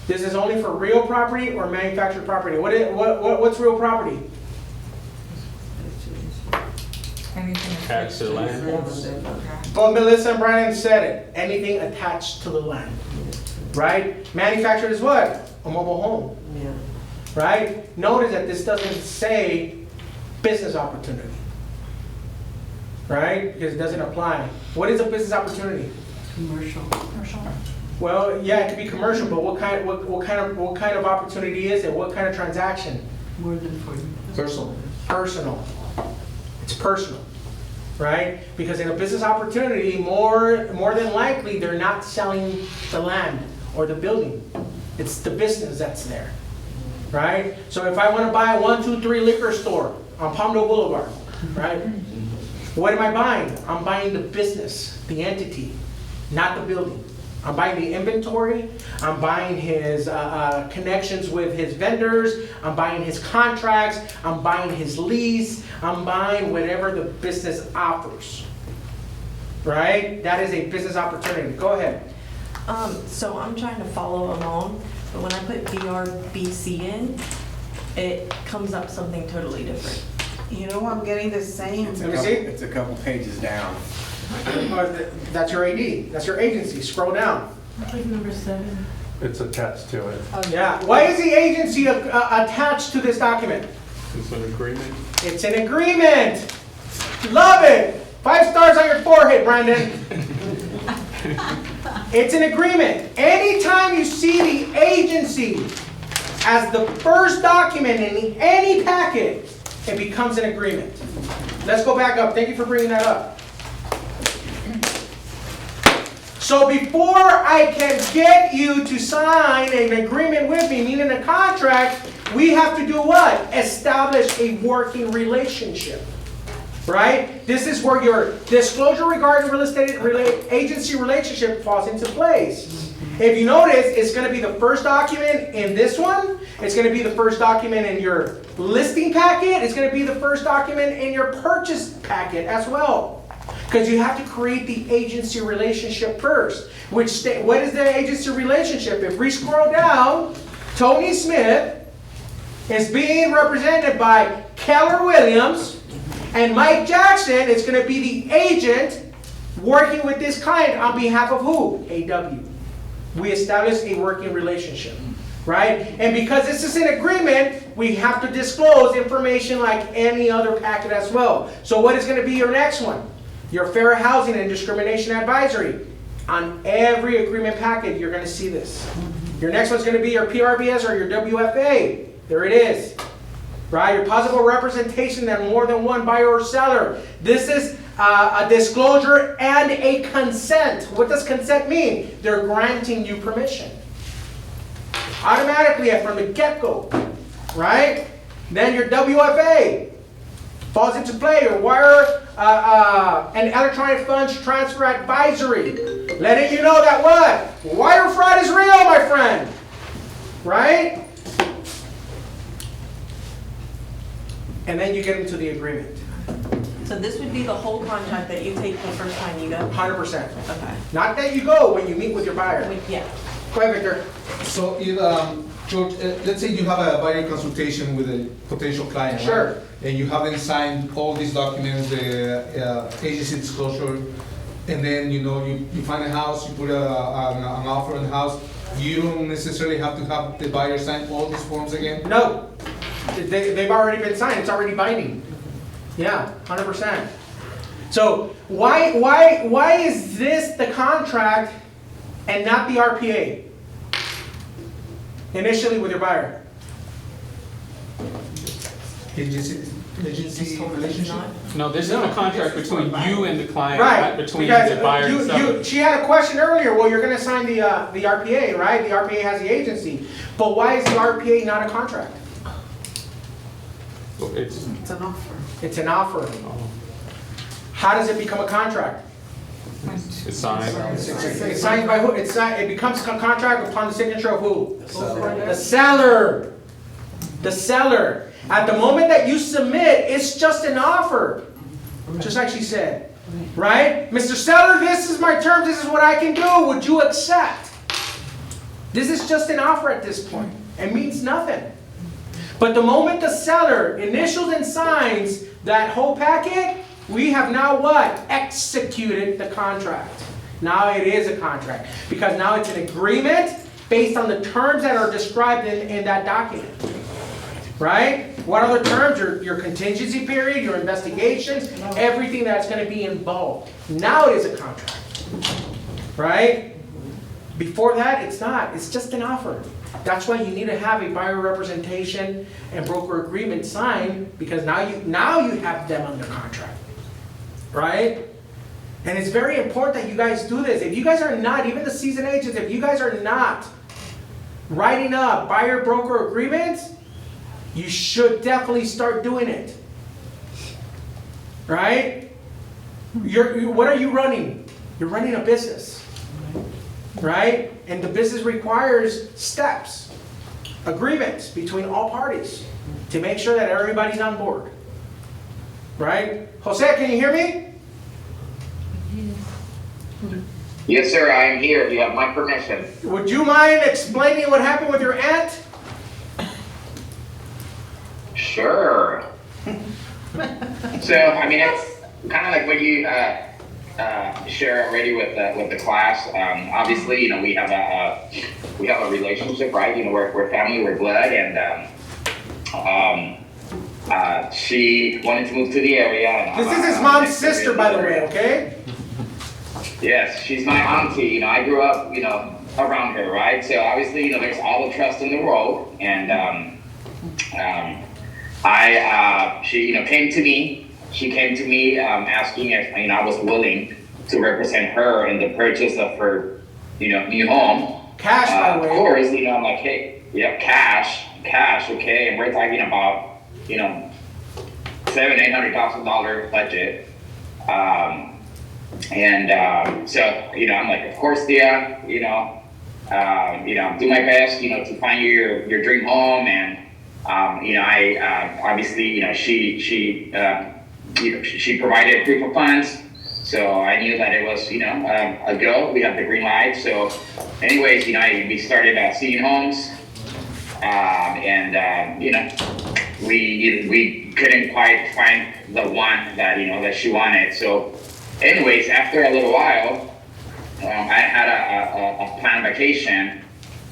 This is only for real property or manufactured property. What's real property? Anything Attached to the land. Oh, Melissa and Brian said it. Anything attached to the land. Right? Manufactured is what? A mobile home. Yeah. Right? Notice that this doesn't say business opportunity. Right? Because it doesn't apply. What is a business opportunity? Commercial. Well, yeah, it could be commercial, but what kind of opportunity is it? What kind of transaction? More than 40. Personal. It's personal, right? Because in a business opportunity, more than likely, they're not selling the land or the building. It's the business that's there, right? So if I want to buy a 123 liquor store on Palmdale Boulevard, right? What am I buying? I'm buying the business, the entity, not the building. I'm buying the inventory, I'm buying his connections with his vendors, I'm buying his contracts, I'm buying his lease, I'm buying whatever the business offers. Right? That is a business opportunity. Go ahead. So I'm trying to follow along, but when I put BRBC in, it comes up something totally different. You know, I'm getting the same. Let me see. It's a couple pages down. That's your AD. That's your agency. Scroll down. Like number 7. It's attached to it. Yeah. Why is the agency attached to this document? It's an agreement. It's an agreement. Love it. 5 stars on your forehead, Brandon. It's an agreement. Anytime you see the agency as the first document in any packet, it becomes an agreement. Let's go back up. Thank you for bringing that up. So before I can get you to sign an agreement with me, meaning a contract, we have to do what? Establish a working relationship. Right? This is where your disclosure regarding real estate agency relationship falls into place. If you notice, it's going to be the first document in this one. It's going to be the first document in your listing packet. It's going to be the first document in your purchase packet as well. Because you have to create the agency relationship first. What is the agency relationship? If we scroll down, Tony Smith is being represented by Keller Williams, and Mike Jackson is going to be the agent working with this client on behalf of who? AW. We establish a working relationship, right? And because this is an agreement, we have to disclose information like any other packet as well. So what is going to be your next one? Your fair housing and discrimination advisory. On every agreement packet, you're going to see this. Your next one's going to be your PRBS or your WFA. There it is. Right? Your possible representation that more than one buyer or seller. This is a disclosure and a consent. What does consent mean? They're granting you permission. Automatically from the get-go. Right? Then your WFA falls into play. Your wire and electronic funds transfer advisory. Letting you know that what? Wire fraud is real, my friend. Right? And then you get into the agreement. So this would be the whole contract that you take the first time you go? 100%. Okay. Not that you go when you meet with your buyer. Yeah. Go ahead, Victor. So, if, George, let's say you have a buyer consultation with a potential client, Sure. right? And you haven't signed all these documents, the agency disclosure, and then you find a house, you put an offer on the house. You don't necessarily have to have the buyer sign all these forms again. No. They've already been signed. It's already binding. Yeah, 100%. So why is this the contract and not the RPA? Initially with your buyer. Agency relationship? No, this is a contract between you and the client, Right. not between Because the buyer and seller. she had a question earlier. Well, you're going to sign the RPA, right? The RPA has the agency. But why is the RPA not a contract? It's It's an offer. It's an offer. How does it become a contract? it's signed. It's signed by who? It becomes a contract upon the signature of who? The seller. The seller. At the moment that you submit, it's just an offer. Just like she said. Right? Mr. Seller, this is my terms. This is what I can do. Would you accept? This is just an offer at this point. It means nothing. But the moment the seller initials and signs that whole packet, we have now what? Executed the contract. Now it is a contract. Because now it's an agreement based on the terms that are described in that document. Right? What other terms? Your contingency period, your investigations, everything that's going to be involved. Now it is a contract. Right? Before that, it's not, it's just an offer. That's why you need to have a buyer representation and broker agreement signed, because now you have them under contract, right? And it's very important that you guys do this. If you guys are not, even the seasoned agents, if you guys are not writing up buyer broker agreements, you should definitely start doing it. Right? What are you running? You're running a business. Right? And the business requires steps, agreements between all parties to make sure that everybody's on board. Right? Jose, can you hear me? Yes, sir, I am here. You have my permission. Would you mind explaining what happened with your aunt? Sure. So, I mean, it's kind of like what you share already with the class. Obviously, you know, we have a relationship, right? You know, we're family, we're blood, and she wanted to move to the area. And This is his mom's sister, by the way, okay? Yes, she's my auntie. You know, I grew up, you know, around her, right? So obviously, you know, there's all the trust in the world, and she, you know, came to me. She came to me asking if, you know, I was willing to represent her in the purchase of her, you know, new home. Cash, by the way. Of course, you know, I'm like, hey, yeah, cash, okay, and we're talking about, you know, $700,000-$800,000 budget. So, you know, I'm like, of course, Dia, you know, do my best, you know, to find your dream home. And, you know, I, obviously, you know, she provided proof of funds. So I knew that it was, you know, a go. We have the green light. So anyways, you know, we started seeing homes. You know, we couldn't quite find the one that, you know, that she wanted. So anyways, after a little while, I had a planned vacation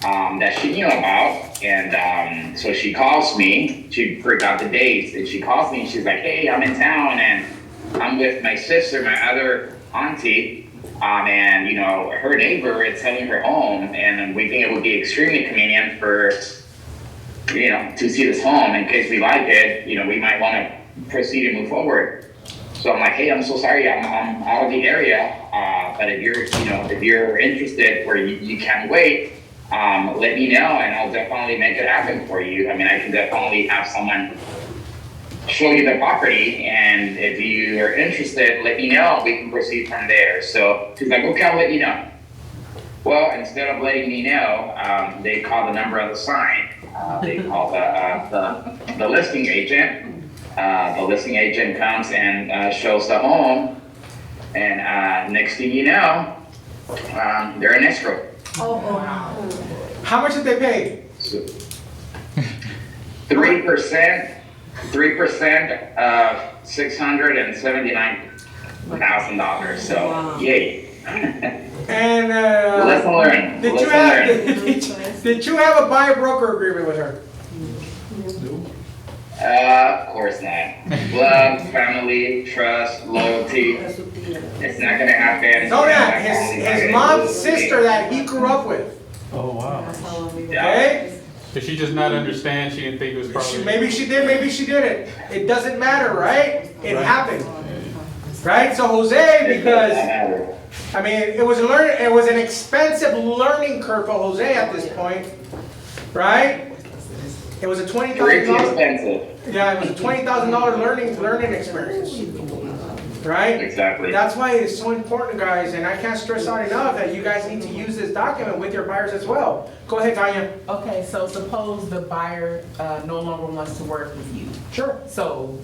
that she knew about, and so she calls me. She forgot the dates, and she calls me, and she's like, "Hey, I'm in town, and I'm with my sister, my other auntie, and you know, her neighbor is selling her home, and we think it would be extremely convenient for, you know, to see this home in case we like it. You know, we might want to proceed and move forward." So I'm like, "Hey, I'm so sorry, I'm out of the area, but if you're interested or you can't wait, let me know, and I'll definitely make it happen for you. I mean, I can definitely have someone show you the property, and if you are interested, let me know, we can proceed from there." So she's like, "Okay, I'll let you know." Well, instead of letting me know, they call the number on the sign. They call the listing agent. The listing agent comes and shows the home, and next thing you know, they're in escrow. Oh, wow. How much did they pay? 3% of $679,000. So, yay. And lesson learned. Did you have a buyer broker agreement with her? Of course not. Love, family, trust, loyalty. It's not gonna happen. No, that his mom's sister that he grew up with. Oh, wow. Okay? Did she just not understand? She didn't think it was probably. Maybe she did, maybe she didn't. It doesn't matter, right? It happened. Right? So Jose, because I mean, it was an expensive learning curve for Jose at this point, right? It was a $20,000. Yeah, it was a $20,000 learning experience, right? Exactly. That's why it's so important, guys, and I can't stress out enough that you guys need to use this document with your buyers as well. Go ahead, Tanya. Okay, so suppose the buyer no longer wants to work with you. Sure. So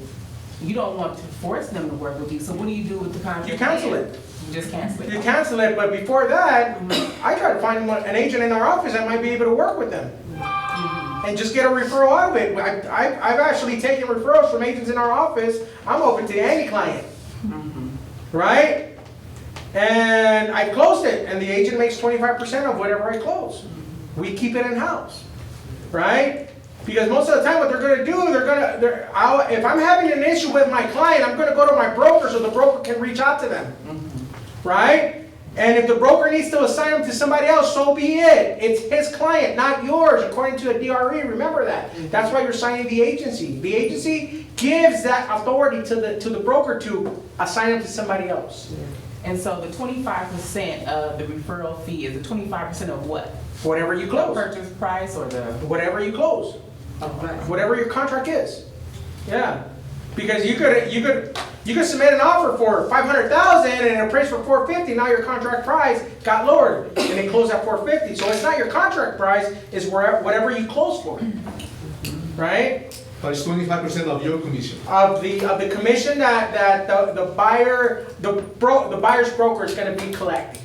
you don't want to force them to work with you. So what do you do with the contract? You cancel it. You just cancel it. You cancel it, but before that, I try to find an agent in our office that might be able to work with them. And just get a referral out of it. I've actually taken referrals from agents in our office. I'm open to any client. Right? And I closed it, and the agent makes 25% of whatever I close. We keep it in-house. Right? Because most of the time what they're going to do, if I'm having an issue with my client, I'm going to go to my broker so the broker can reach out to them. Right? And if the broker needs to assign him to somebody else, so be it. It's his client, not yours, according to a DRE. Remember that. That's why you're signing the agency. The agency gives that authority to the broker to assign him to somebody else. And so the 25% of the referral fee is the 25% of what? Whatever you The close. purchase price or the? Whatever you close. Right. Whatever your contract is. Yeah. Because you could submit an offer for $500,000 and it appraised for $450,000. Now your contract price got lowered and they closed at $450,000. So it's not your contract price; it's whatever you close for, right? But it's 25% of your commission. Of the commission that the buyer's broker is going to be collecting.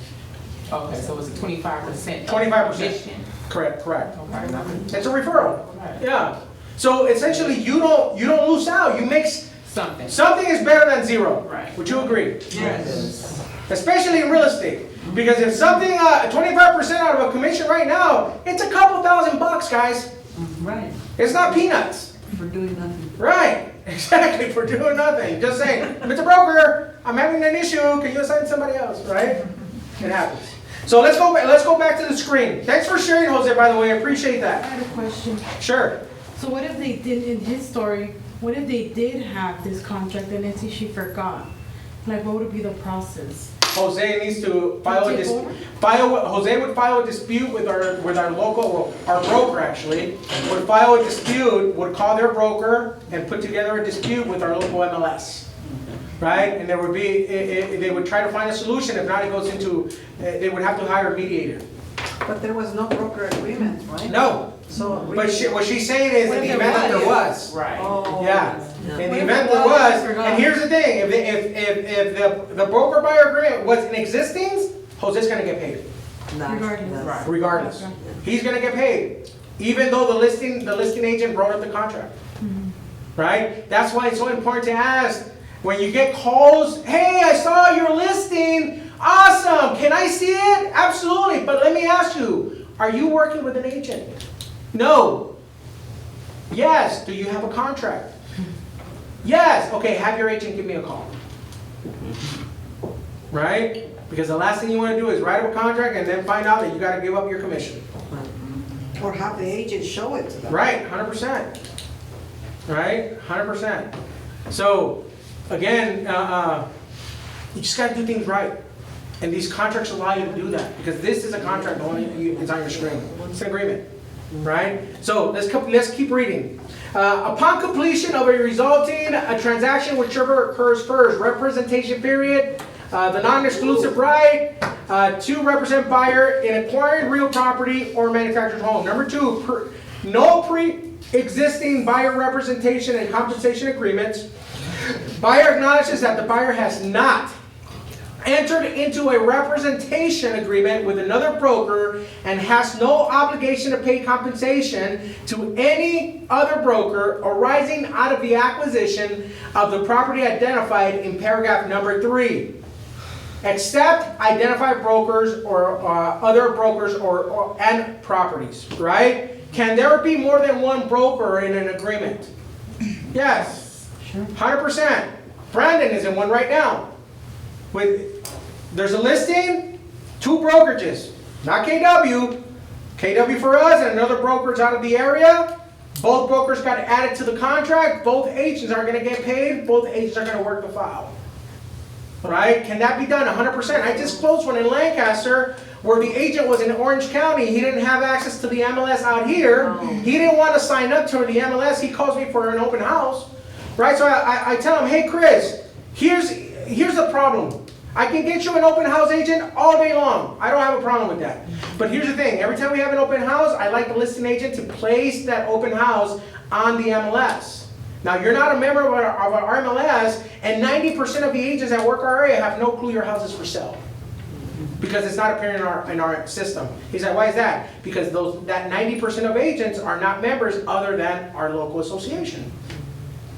Okay, so it's a 25%. 25%. Correct. Okay. It's a referral. Right. Yeah. So essentially, you don't lose out. You make Something. something is better than zero. Right. Would you agree? Yes. Especially in real estate, because if something 25% out of a commission right now, it's a couple $1,000, guys. Right. It's not peanuts. For doing nothing. Right. Exactly. For doing nothing. Just saying, Mr. Broker, I'm having an issue. Can you assign somebody else? Right? It happens. So let's go back to the screen. Thanks for sharing, Jose. By the way, I appreciate I that. had a question. Sure. So what if they did, in his story, what if they did have this contract and let's say she forgot? Like, what would be the process? Jose needs to file a Take over? Jose would file a dispute with our local, our broker actually, would file a dispute, would call their broker and put together a dispute with our local MLS. Right? And there would be, they would try to find a solution. If not, it goes into, they would have to hire a mediator. But there was no broker agreement, right? No. So. But what she's saying is, in the event that there was. Right. Yeah. In the event there was, and here's the thing, if the broker buyer agreement was in existence, Jose's gonna get paid. Regardless. Right. Regardless. He's gonna get paid, even though the listing agent wrote up the contract. Right? That's why it's so important to ask, when you get calls, hey, I saw your listing, awesome, can I see it? Absolutely, but let me ask you, are you working with an agent? No. Yes, do you have a contract? Yes, okay, have your agent give me a call. Right? Because the last thing you want to do is write up a contract and then find out that you got to give up your commission. Or have the agent show it to them. Right, 100%. Right, 100%. So, again, you just got to do things right. And these contracts allow you to do that. Because this is a contract, it's on your screen. It's an agreement. Right? So, let's keep reading. Upon completion of a resulting transaction, whichever occurs first, representation period, the non-exclusive right to represent buyer in acquiring real property or manufactured home. Number two, no pre-existing buyer representation and compensation agreements. Buyer acknowledges that the buyer has not entered into a representation agreement with another broker and has no obligation to pay compensation to any other broker arising out of the acquisition of the property identified in paragraph number 3. Except identified brokers or other brokers and properties, right? Can there be more than one broker in an agreement? Yes, 100%. Brandon is in one right now. There's a listing, 2 brokerages, not KW. KW for us and another broker's out of the area. Both brokers got added to the contract. Both agents are going to get paid. Both agents are going to work the file. Right? Can that be done? 100%. I just closed one in Lancaster where the agent was in Orange County. He didn't have access to the MLS out here. He didn't want to sign up to the MLS. He calls me for an open house. Right? So I tell him, hey, Chris, here's the problem. I can get you an open house agent all day long. I don't have a problem with that. But here's the thing. Every time we have an open house, I like the listing agent to place that open house on the MLS. Now, you're not a member of our MLS, and 90% of the agents that work our area have no clue your house is for sale. Because it's not appearing in our system. He's like, why is that? Because that 90% of agents are not members other than our local association.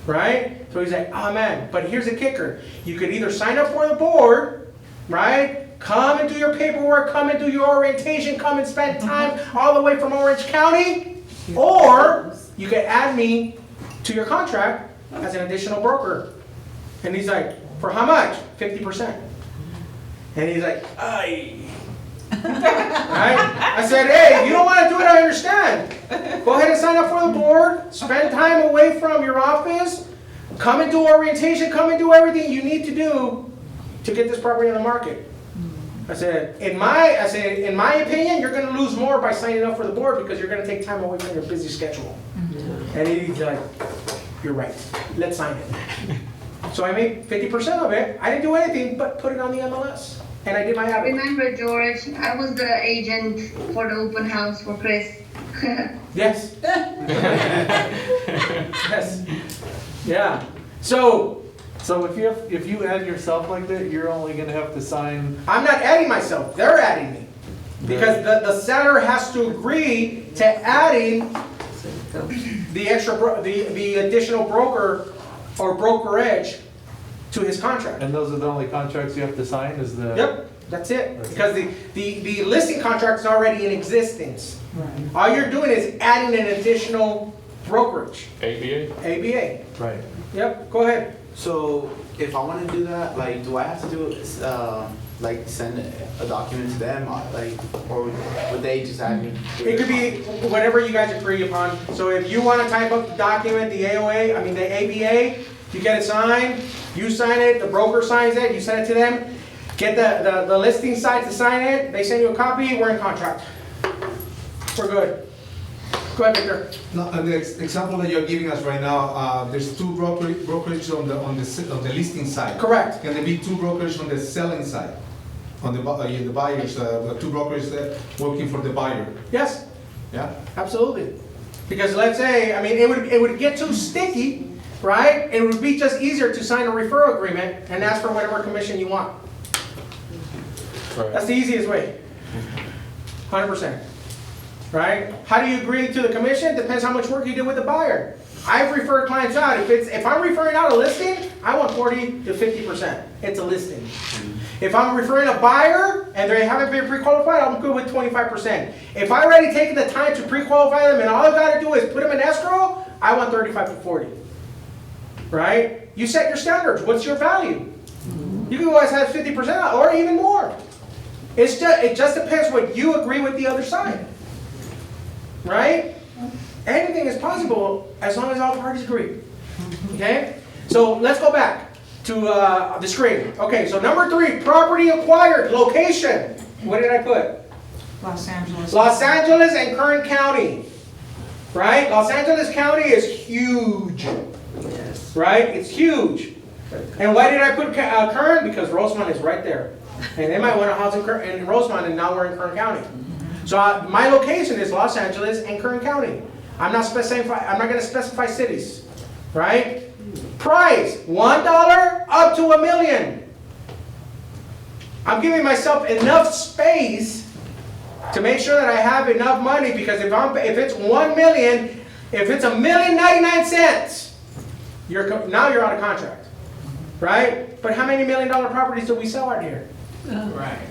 Right? So he's like, oh man, but here's the kicker. You could either sign up for the board, right? Come and do your paperwork, come and do your orientation, come and spend time all the way from Orange County, or you could add me to your contract as an additional broker. And he's like, for how much? 50%. And he's like, "Ay." Right? I said, "Hey, if you don't want to do it, I understand. Go ahead and sign up for the board. Spend time away from your office. Come and do orientation. Come and do everything you need to do to get this property on the market." I said, in my opinion, you're going to lose more by signing up for the board because you're going to take time away from your busy schedule. And he's like, "You're right. Let's sign it." So I made 50% of it. I didn't do anything but put it on the MLS. And I did my advertising. Remember, George, I was the agent for the open house for Chris. Yes. Yes. Yeah. So if you add yourself like that, you're only gonna have to sign. I'm not adding myself. They're adding me. Because the seller has to agree to adding the the additional broker or brokerage to his contract. And those are the only contracts you have to sign, is the? Yep, that's it. Because the listing contract is already in existence. Right. All you're doing is adding an additional brokerage. ABA? ABA. Right. Yep, go ahead. So if I want to do that, like, do I have to do like send a document to them, like, or would they just add me? It could be whatever you guys agree upon. So if you want to type up the document, the AOA, I mean the ABA, you get it signed, you sign it, the broker signs it, you send it to them, get the listing site to sign it, they send you a copy, we're in contract. We're good. Go ahead, Victor. No, the example that you're giving us right now, there's two brokerage on the listing side. Correct. Can there be two brokers on the selling side? On the buyers, two brokers working for the buyer? Yes, Yeah? absolutely. Because let's say, I mean, it would get too sticky, right? It would be just easier to sign a referral agreement and ask for whatever commission you want. That's the easiest way. 100%. Right? How do you agree to the commission? Depends how much work you did with the buyer. I've referred clients out. If I'm referring out a listing, I want 40 to 50%. It's a listing. If I'm referring a buyer and they haven't been pre-qualified, I'm good with 25%. If I already taken the time to pre-qualify them and all I got to do is put them in escrow, I want 35 to 40. Right? You set your standards. What's your value? You can always have 50% or even more. It just depends what you agree with the other side. Right? Anything is possible as long as all parties agree. Okay? So let's go back to the screen. Okay, so number 3, property acquired, location. What did I put? Los Angeles. Los Angeles and Kern County. Right? Los Angeles County is huge. Yes. Right? It's huge. And why did I put Kern? Because Rosemont is right there. And they might want a house in Rosemont, and now we're in Kern County. So my location is Los Angeles and Kern County. I'm not going to specify cities, right? Price, $1 up to $1 million. I'm giving myself enough space to make sure that I have enough money, because if it's $1 million, if it's $1,000,099, now you're out of contract, right? But how many $1 million properties do we sell out here? Right.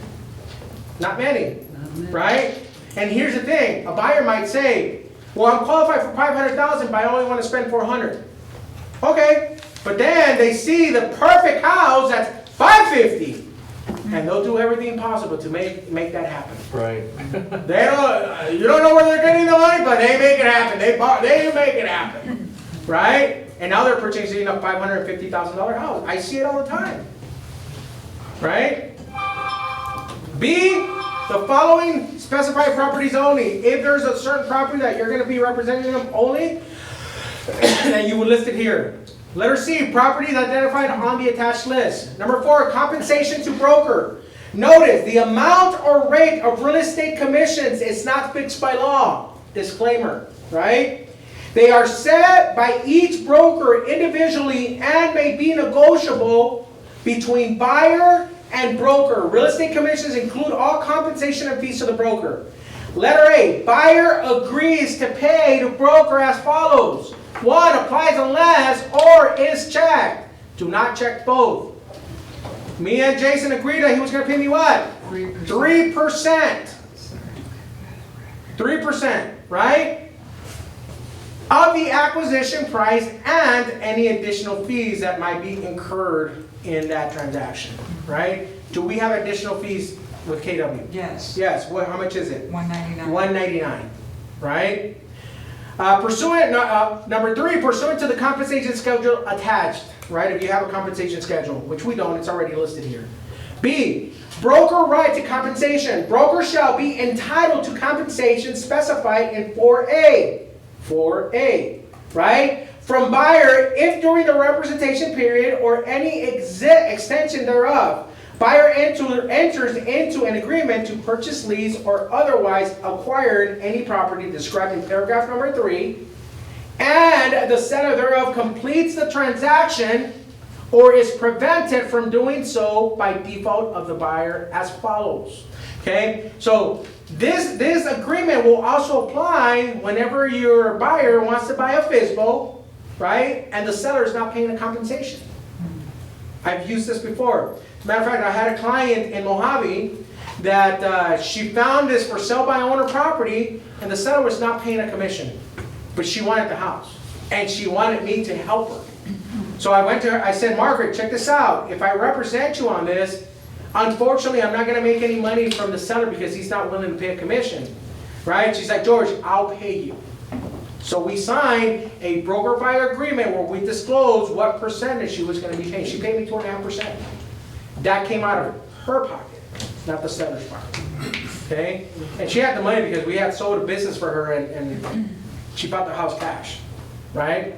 Not many. Right? And here's the thing, a buyer might say, well, I'm qualified for $500,000, but I only want to spend $400. Okay, but then they see the perfect house that's $550, and they'll do everything possible to make that happen. Right. You don't know where they're getting the money, but they make it happen. They make it happen. Right? And now they're purchasing a $550,000 house. I see it all the time. Right? B, the following specified properties only. If there's a certain property that you're going to be representing them only, then you would list it here. Letter C, properties identified on the attached list. Number 4, compensation to broker. Notice, the amount or rate of real estate commissions is not fixed by law. Disclaimer, right? They are set by each broker individually and may be negotiable between buyer and broker. Real estate commissions include all compensation and fees to the broker. Letter A, buyer agrees to pay the broker as follows. 1, applies unless or is checked. Do not check both. Me and Jason agreed that he was going to pay me what? 3%. 3%, right? of the acquisition price and any additional fees that might be incurred in that transaction, right? Do we have additional fees with KW? Yes, Yes, what, how much is it? $199. $199, right? Number 3, pursuant to the compensation schedule attached, right? If you have a compensation schedule, which we don't, it's already listed here. B, broker right to compensation. Broker shall be entitled to compensation specified in 4A. 4A, right? From buyer if during the representation period or any extension thereof, buyer enters into an agreement to purchase, lease, or otherwise acquired any property described in paragraph number 3, and the seller thereof completes the transaction or is prevented from doing so by default of the buyer as follows. Okay, so this agreement will also apply whenever your buyer wants to buy a FSBO, right? And the seller is not paying a compensation. I've used this before. As a matter of fact, I had a client in Mojave that she found this for sale by owner property, and the seller was not paying a commission, but she wanted the house, and she wanted me to help her. So I went to her, I said, Margaret, check this out. If I represent you on this, unfortunately, I'm not going to make any money from the seller because he's not willing to pay a commission, right? She's like, George, I'll pay you. So we signed a broker-buyer agreement where we disclosed what percentage she was going to be paying. She paid me 2.5%. That came out of her pocket, not the seller's pocket. Okay? And she had the money because we had sold a business for her and she bought the house cash, right?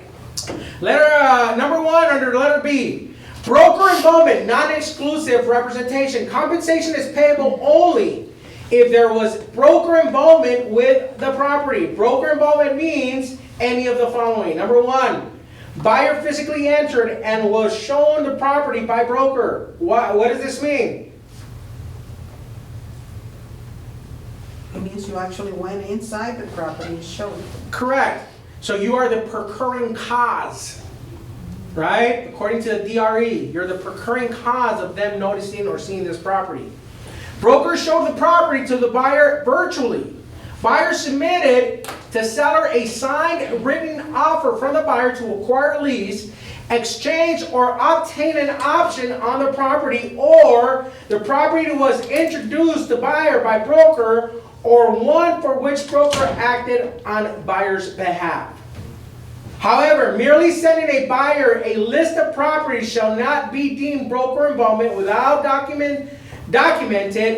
Number 1 under letter B. Broker involvement, non-exclusive representation. Compensation is payable only if there was broker involvement with the property. Broker involvement means any of the following. Number 1, buyer physically entered and was shown the property by broker. What does this mean? It means you actually went inside the property and showed it. Correct. So you are the procuring cause, right? According to the DRE, you're the procuring cause of them noticing or seeing this property. Broker showed the property to the buyer virtually. Buyer submitted to seller a signed written offer from the buyer to acquire, lease, exchange, or obtain an option on the property, or the property was introduced to buyer by broker, or one for which broker acted on buyer's behalf. However, merely sending a buyer a list of properties shall not be deemed broker involvement without documented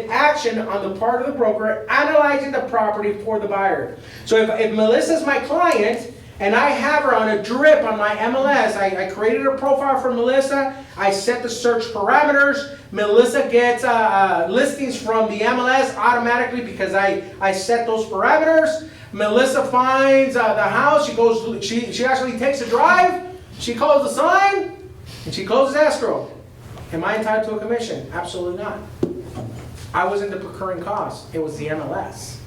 action on the part of the broker analyzing the property for the buyer. So if Melissa's my client and I have her on a drip on my MLS, I created a profile for Melissa, I set the search parameters, Melissa gets listings from the MLS automatically because I set those parameters. Melissa finds the house, she actually takes a drive, she calls the sign, and she closes escrow. Am I entitled to a commission? Absolutely not. I wasn't the procuring cause, it was the MLS.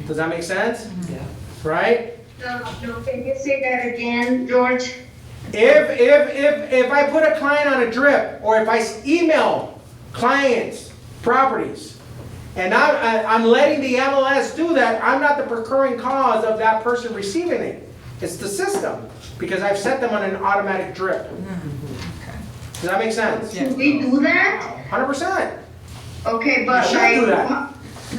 Does that make sense? Yeah. Right? No, can you say that again, George? If I put a client on a drip, or if I email clients properties, and I'm letting the MLS do that, I'm not the procuring cause of that person receiving it. It's the system, because I've set them on an automatic drip. Does that make sense? Should we do that? 100%. Okay, but You should do that.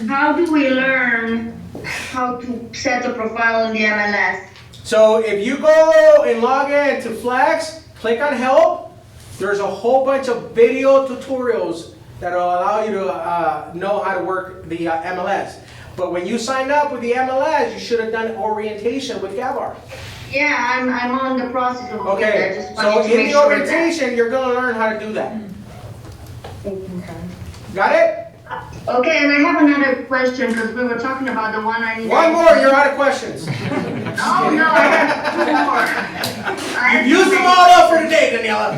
how do we learn how to set a profile in the MLS? So if you go and log in to Flex, click on help, there's a whole bunch of video tutorials that will allow you to know how to work the MLS. But when you signed up with the MLS, you should have done orientation with Gavar. Yeah, I'm on the process of doing that. Okay, Just so wanted to in make the sure orientation, you're going to learn how to do that. Got it? Okay, and I have another question because we were talking about the 199. One more, you're out of questions. Oh, no, I have 2 more. You've used them all up for today, Daniela.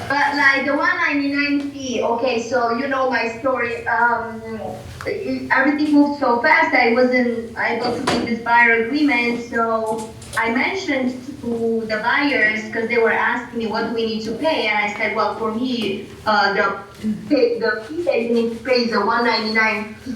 But like the 199 fee, okay, so you know my story. Everything moved so fast, I wasn't able to make this buyer agreement. So I mentioned to the buyers because they were asking me what do we need to pay, and I said, well, for me, the fee that you need to pay is the 199 fee.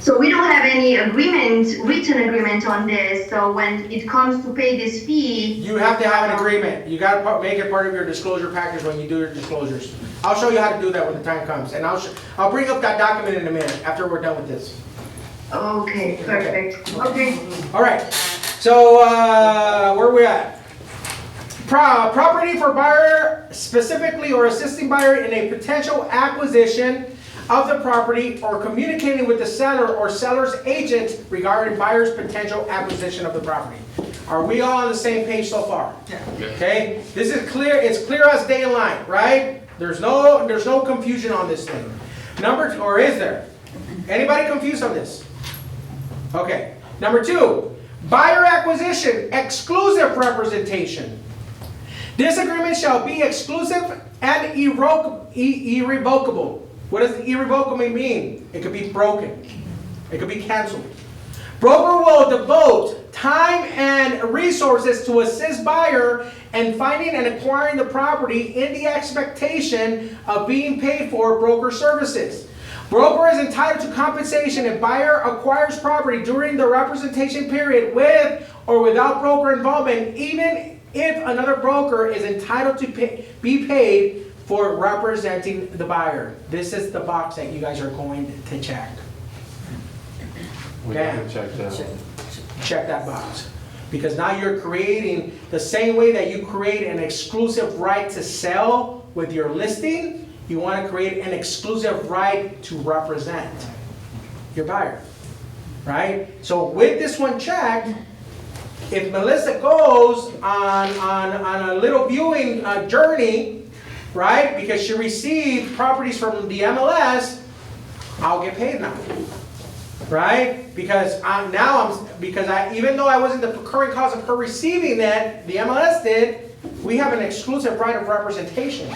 So we don't have any written agreement on this, so when it comes to pay this fee. You have to have an agreement. You gotta make it part of your disclosure package when you do your disclosures. I'll show you how to do that when the time comes, and I'll bring up that document in a minute after we're done with this. Okay, perfect, okay. All right, so, where we at? Property for buyer specifically or assisting buyer in a potential acquisition of the property or communicating with the seller or seller's agent regarding buyer's potential acquisition of the property. Are we all on the same page so far? Yeah. Okay, this is clear, it's clear as day and night, right? There's no confusion on this thing. Number two, or is there? Anybody confused on this? Okay. Number two, buyer acquisition, exclusive representation. This agreement shall be exclusive and irrevocable. What does irrevocable mean? It could be broken. It could be canceled. Broker will devote time and resources to assist buyer in finding and acquiring the property in the expectation of being paid for broker services. Broker is entitled to compensation if buyer acquires property during the representation period with or without broker involvement, even if another broker is entitled to be paid for representing the buyer. This is the box that you guys are going to check. We gotta check that. Check that box. Because now you're creating the same way that you create an exclusive right to sell with your listing, you want to create an exclusive right to represent your buyer. Right? So with this one checked, if Melissa goes on a little viewing journey, right, because she received properties from the MLS, I'll get paid now. Right? Because even though I wasn't the current cause of her receiving that, the MLS did, we have an exclusive right of representation.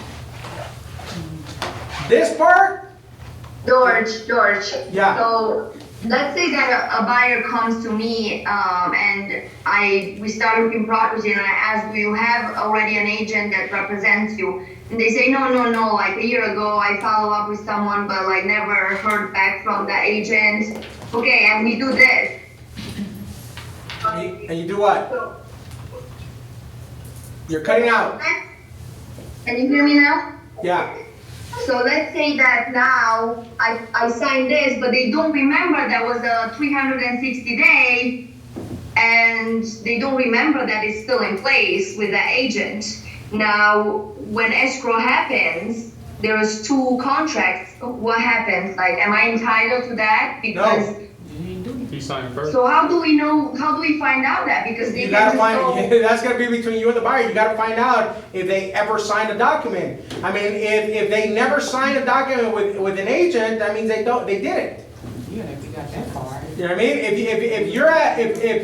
This part? George. Yeah. So let's say that a buyer comes to me and we start looking property and I ask, do you have already an agent that represents you? And they say, no, like a year ago I follow up with someone but like never heard back from the agent. Okay, and we do this. And you do what? You're cutting out. Can you hear me now? Yeah. So let's say that now I signed this, but they don't remember that was a 360 day, and they don't remember that it's still in place with the agent. Now, when escrow happens, there's 2 contracts. What happens? Like, am I entitled to that? Because no. You signed first. So how do we know? How do we find out that? Because they you gotta can find. That's gonna be between you and the buyer. You gotta find out if they ever signed a document. I mean, if they never signed a document with an agent, that means they didn't. You don't have to got that far. You know what I mean? If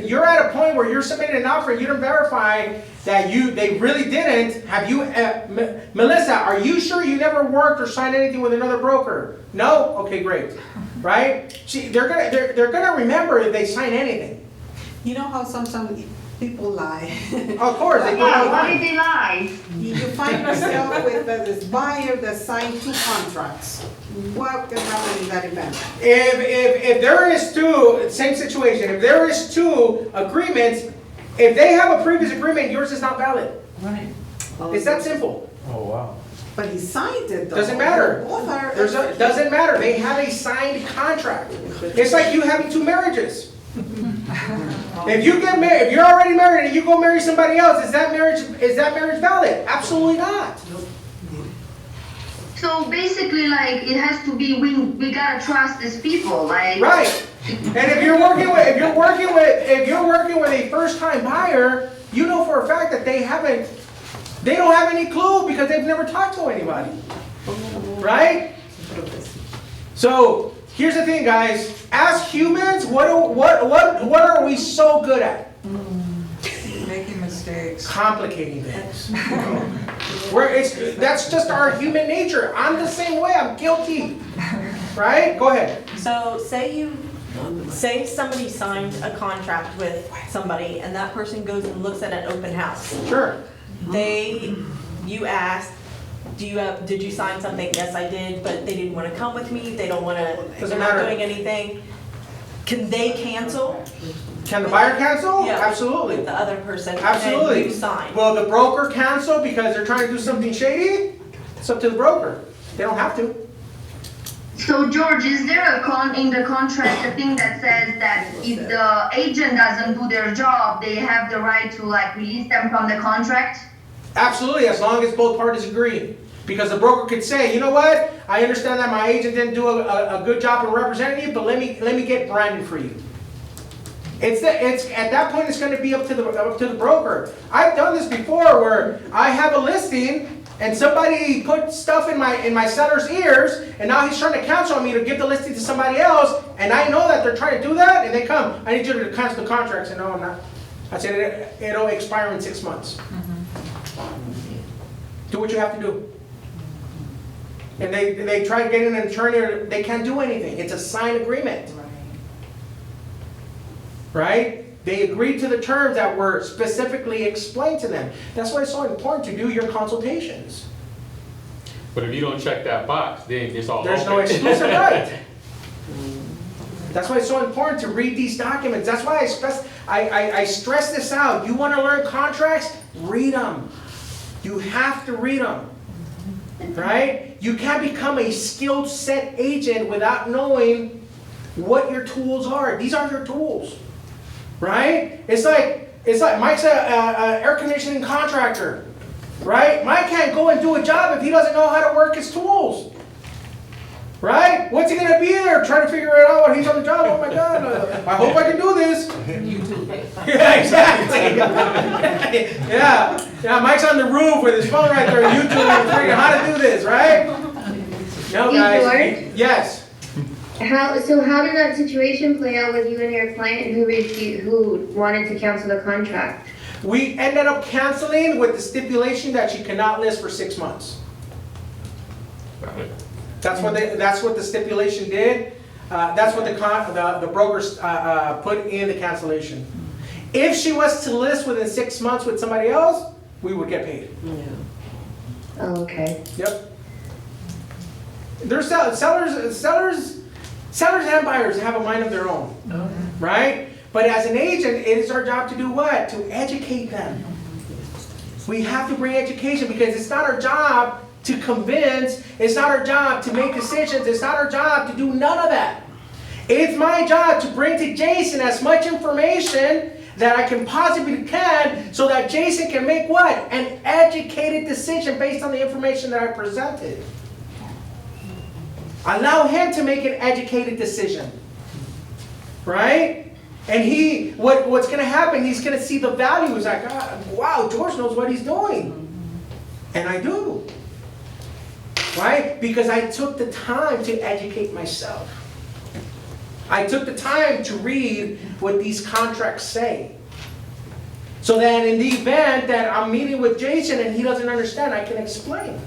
you're at a point where you're submitting an offer, you don't verify that they really didn't. Have you, Melissa? Are you sure you never worked or signed anything with another broker? No. Okay, great. Right? They're gonna remember if they sign anything. You know how sometimes people lie. Of course, they Yeah, don't why lie. did they lie? You find yourself with this buyer that signed 2 contracts. What can happen in that event? If there is 2, same situation. If there is 2 agreements, if they have a previous agreement, yours is not valid. Right. It's that simple. Oh, wow. But he signed it though. Doesn't matter. Both are. It doesn't matter. They have a signed contract. It's like you having 2 marriages. If you get married, if you're already married and you go marry somebody else, is that marriage valid? Absolutely not. So basically, like, it has to be we gotta trust these people, like. Right. And if you're working with a first-time buyer, you know for a fact that they don't have any clue because they've never talked to anybody. Right? So here's the thing, guys. As humans, what are we so good at? Making mistakes. Complicating things. That's just our human nature. I'm the same way. I'm guilty. Right? Go ahead. So say somebody signed a contract with somebody and that person goes and looks at an open house. Sure. You asked, did you sign something? Yes, I did, but they didn't want to come with me. They don't want to, they're not doing anything. Can they cancel? Can the buyer cancel? Yeah. Absolutely. With the other person? Absolutely. And you sign? Will the broker cancel because they're trying to do something shady? It's up to the broker. They don't have to. So George, is there in the contract a thing that says that if the agent doesn't do their job, they have the right to like release them from the contract? Absolutely, as long as both parties agree. Because the broker could say, you know what? I understand that my agent didn't do a good job of representing you, but let me get Brandon for you. It's at that point it's going to be up to the broker. I've done this before where I have a listing and somebody put stuff in my seller's ears, and now he's trying to counsel me to give the listing to somebody else, and I know that they're trying to do that, and they come, I need you to cancel the contract. I said, no, I'm not. I said, it'll expire in 6 months. Do what you have to do. And they try getting an attorney, they can't do anything. It's a signed agreement. Right? They agreed to the terms that were specifically explained to them. That's why it's so important to do your consultations. But if you don't check that box, then it's all There's no open. exclusive right. That's why it's so important to read these documents. That's why I stress this out. You want to learn contracts? Read them. You have to read them. Right? You can't become a skilled set agent without knowing what your tools are. These are your tools. Right? It's like Mike's a air conditioning contractor. Right? Mike can't go and do a job if he doesn't know how to work his tools. Right? What's he gonna be there trying to figure it out while he's on the job? Oh my God! I hope I can do this. Yeah, exactly. yeah. Mike's on the roof with his phone right there, YouTube, and figuring out how to do this, right? No, guys. George? Yes. How did that situation play out with you and your client who wanted to cancel the contract? We ended up canceling with the stipulation that she cannot list for 6 months. That's what the stipulation did. That's what the brokers put in the cancellation. If she was to list within 6 months with somebody else, we would get paid. Yeah. Oh, okay. Yep. There's sellers and buyers have a mind of their own, right? But as an agent, it is our job to do what? To educate them. We have to bring education because it's not our job to convince, it's not our job to make decisions, it's not our job to do none of that. It's my job to bring to Jason as much information that I can possibly can so that Jason can make what? An educated decision based on the information that I presented. Allow him to make an educated decision. Right? And what's going to happen, he's going to see the value. He's like, wow, George knows what he's doing. And I do. Right? Because I took the time to educate myself. I took the time to read what these contracts say. So that in the event that I'm meeting with Jason and he doesn't understand, I can explain.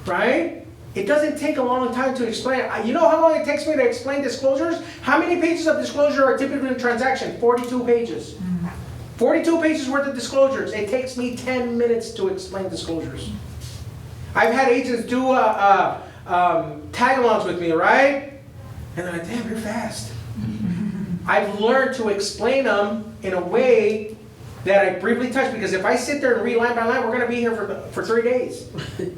Right? It doesn't take a long time to explain. You know how long it takes me to explain disclosures? How many pages of disclosure are typically in a transaction? 42 pages. 42 pages worth of disclosures. It takes me 10 minutes to explain disclosures. I've had agents do tag-alongs with me, right? And they're like, damn, you're fast. I've learned to explain them in a way that I briefly touch, because if I sit there and read line by line, we're going to be here for 3 days,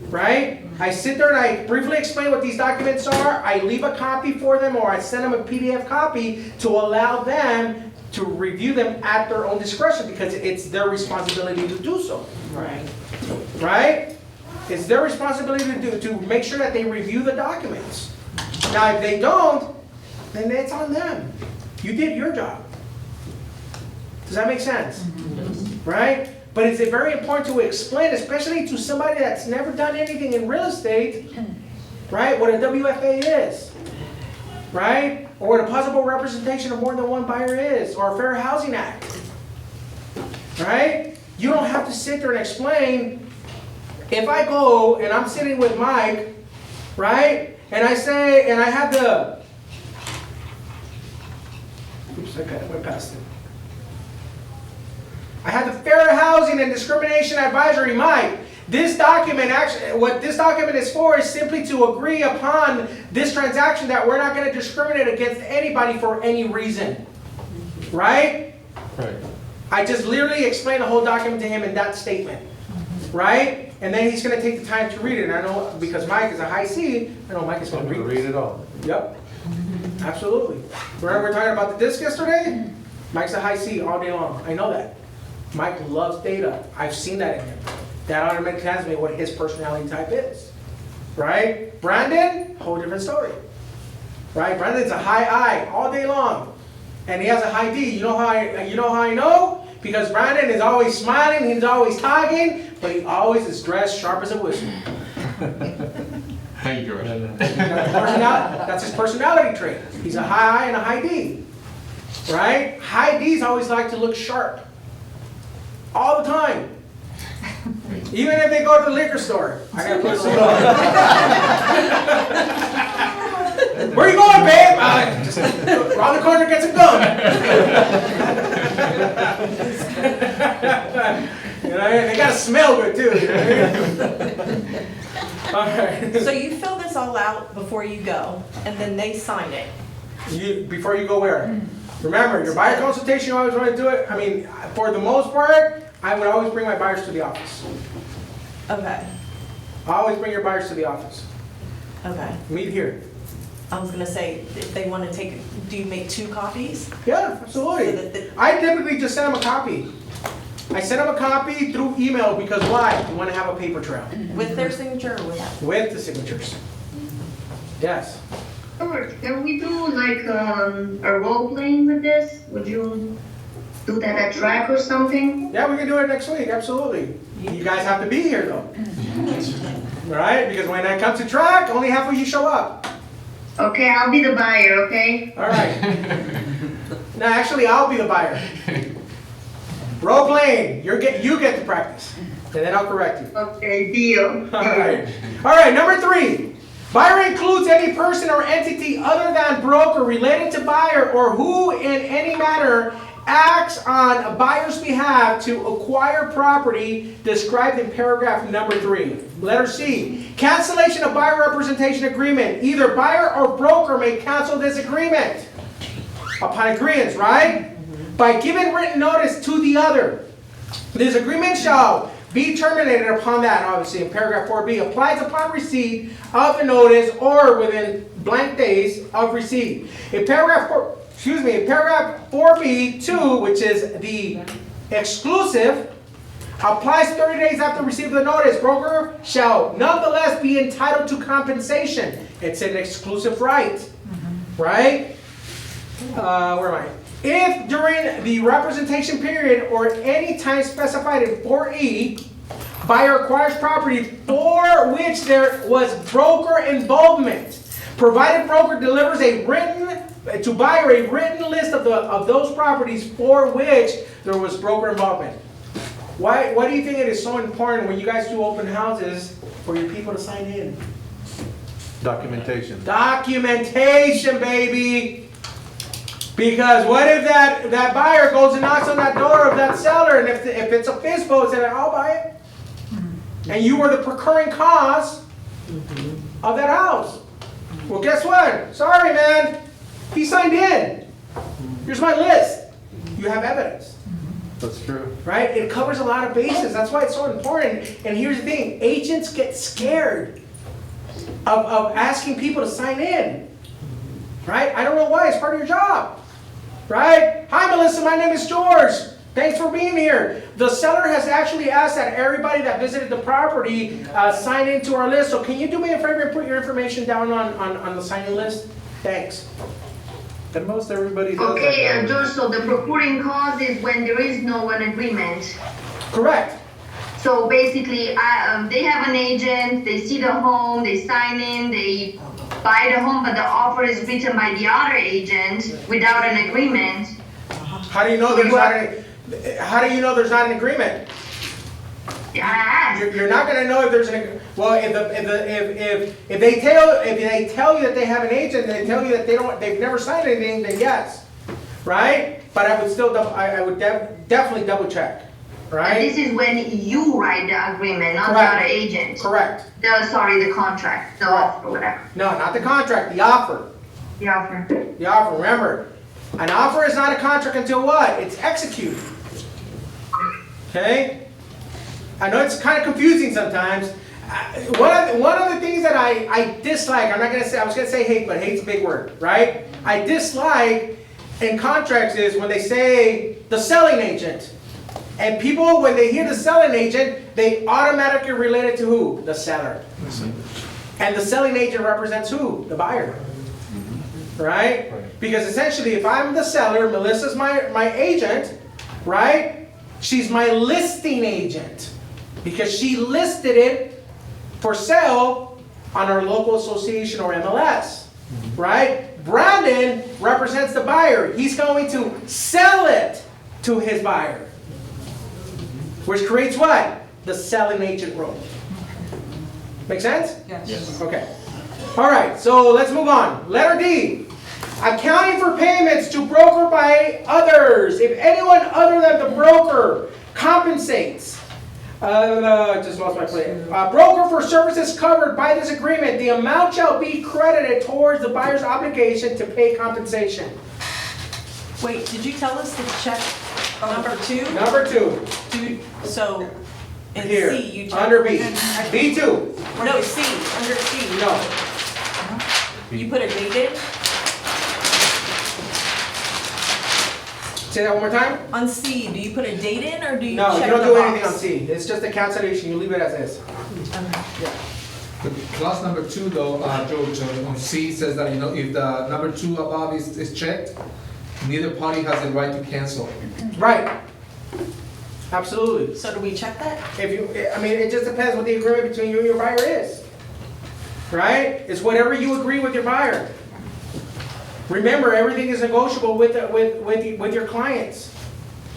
right? I sit there and I briefly explain what these documents are. I leave a copy for them, or I send them a PDF copy to allow them to review them at their own discretion, because it's their responsibility to do so. Right. Right? It's their responsibility to make sure that they review the documents. Now, if they don't, then it's on them. You did your job. Does that make sense? Right? But it's very important to explain, especially to somebody that's never done anything in real estate, right, what a WFA is, right? Or what a possible representation of more than one buyer is, or a Fair Housing Act, right? You don't have to sit there and explain. If I go and I'm sitting with Mike, right, and I say, and I have the, oops, okay, I went past it. I have the Fair Housing and Discrimination Advisory, Mike, This document actually, what this document is for is simply to agree upon this transaction that we're not gonna discriminate against anybody for any reason. Right? Right. I just literally explained the whole document to him in that statement. Right? And then he's gonna take the time to read it. And I know, because Mike is a high C, I know Mike is I'm gonna gonna read read it all. Yep. Absolutely. Remember we're talking about the disc yesterday? Mike's a high C all day long. I know that. Mike loves data. I've seen that in him. That automatically tells me what his personality type is. Right? Brandon, whole different story. Right? Brandon's a high I all day long. And he has a high D. You know how I know? Because Brandon is always smiling, he's always talking, but he always is dressed sharp as a whistle. Thank you, George. That's his personality trait. He's a high I and a high D. Right? High Ds always like to look sharp. All the time. Even if they go to the liquor store. I gotta put some Where you going, babe? Just around the corner, get some gum. You know, they gotta smell good too. You know? All right. So you fill this all out before you go, and then they sign it. Before you go where? Remember, your buyer consultation, you always want to do it. I mean, for the most part, I would always bring my buyers to the office. Okay. Always bring your buyers to the office. Okay. Meet here. I was gonna say, if they want to take, do you make 2 copies? Yeah, absolutely. I typically just send them a copy. I send them a copy through email because why? You want to have a paper trail. With their signature or without? With the signatures. Yes. Can we do like a role playing with this? Would you do that at track or something? Yeah, we can do it next week, absolutely. You guys have to be here though. Right? Because when I come to track, only half of you show up. Okay, I'll be the buyer, okay? All right. No, actually, I'll be the buyer. Role playing, you get to practice. And then I'll correct you. Okay, deal. All right. All right, number 3. Buyer includes any person or entity other than broker related to buyer or who in any manner acts on a buyer's behalf to acquire property described in paragraph number 3. Letter C, cancellation of buyer representation agreement. Either buyer or broker may cancel this agreement upon agreement, right? By giving written notice to the other. This agreement shall be terminated upon that, obviously in paragraph 4B, applies upon receipt of the notice or within blank days of receipt. In paragraph 4B2, which is the exclusive, applies 30 days after receipt of the notice. Broker shall nonetheless be entitled to compensation. It's an exclusive right, right? Where am I? If during the representation period or any time specified in 4E, buyer acquires property for which there was broker involvement, provided broker delivers to buyer a written list of those properties for which there was broker involvement. Why do you think it is so important when you guys do open houses for your people to sign in? Documentation. Documentation, baby! Because what if that buyer goes and knocks on that door of that seller, and if it's a FISBO, it's like, I'll buy it. And you were the procuring cause of that house. Well, guess what? Sorry, man. He signed in. Here's my list. You have evidence. That's true. Right? It covers a lot of bases. That's why it's so important. And here's the thing. Agents get scared of asking people to sign in. Right? I don't know why. It's part of your job. Right? Hi, Melissa. My name is George. Thanks for being here. The seller has actually asked that everybody that visited the property sign into our list. So can you do me a favor and put your information down on the signing list? Thanks. And most everybody does. Okay, George, so the procuring cause is when there is no an agreement. Correct. So basically, they have an agent, they see the home, they sign in, they buy the home, but the offer is written by the other agent without an agreement. How do you know there's not an agreement? You're not going to know if there's an agreement. Well, if they tell you that they have an agent and they tell you that they've never signed anything, then yes, right? But I would still definitely double check. right? And this is when you write the agreement, not Correct. the other agent. Correct. The contract, the offer, whatever. No, not the contract, the offer. The offer. The offer, remember, an offer is not a contract until what? It's executed. Okay? I know it's kind of confusing sometimes. One of the things that I dislike, I was gonna say hate, but hate's a big word, right? I dislike in contracts is when they say the selling agent. And people, when they hear the selling agent, they automatically relate it to who? The seller. And the selling agent represents who? The buyer. Right? Because essentially, if I'm the seller, Melissa's my agent, right? She's my listing agent. Because she listed it for sale on our local association or MLS. Right? Brandon represents the buyer. He's going to sell it to his buyer. Which creates what? The selling agent role. Make sense? Yes. Okay. All right, so let's move on. Letter D. Accounting for payments to broker by others. If anyone other than the broker compensates. Just lost my place. Broker for services covered by this agreement, the amount shall be credited towards the buyer's obligation to pay compensation. Wait, did you tell us to check number 2? Number 2. So, in Here, C, you check. under B. B2. No, C, under C. No. You put a date in? Say that one more time. On C, do you put a date in or do you No, check you don't the do anything on box? C. It's just a cancellation. You leave it as is. But clause number 2 though, George, on C says that, if the number 2 above is checked, neither party has the right to cancel. Right. Absolutely. So do we check that? It just depends what the agreement between you and your buyer is. Right? It's whatever you agree with your buyer. Remember, everything is negotiable with your clients.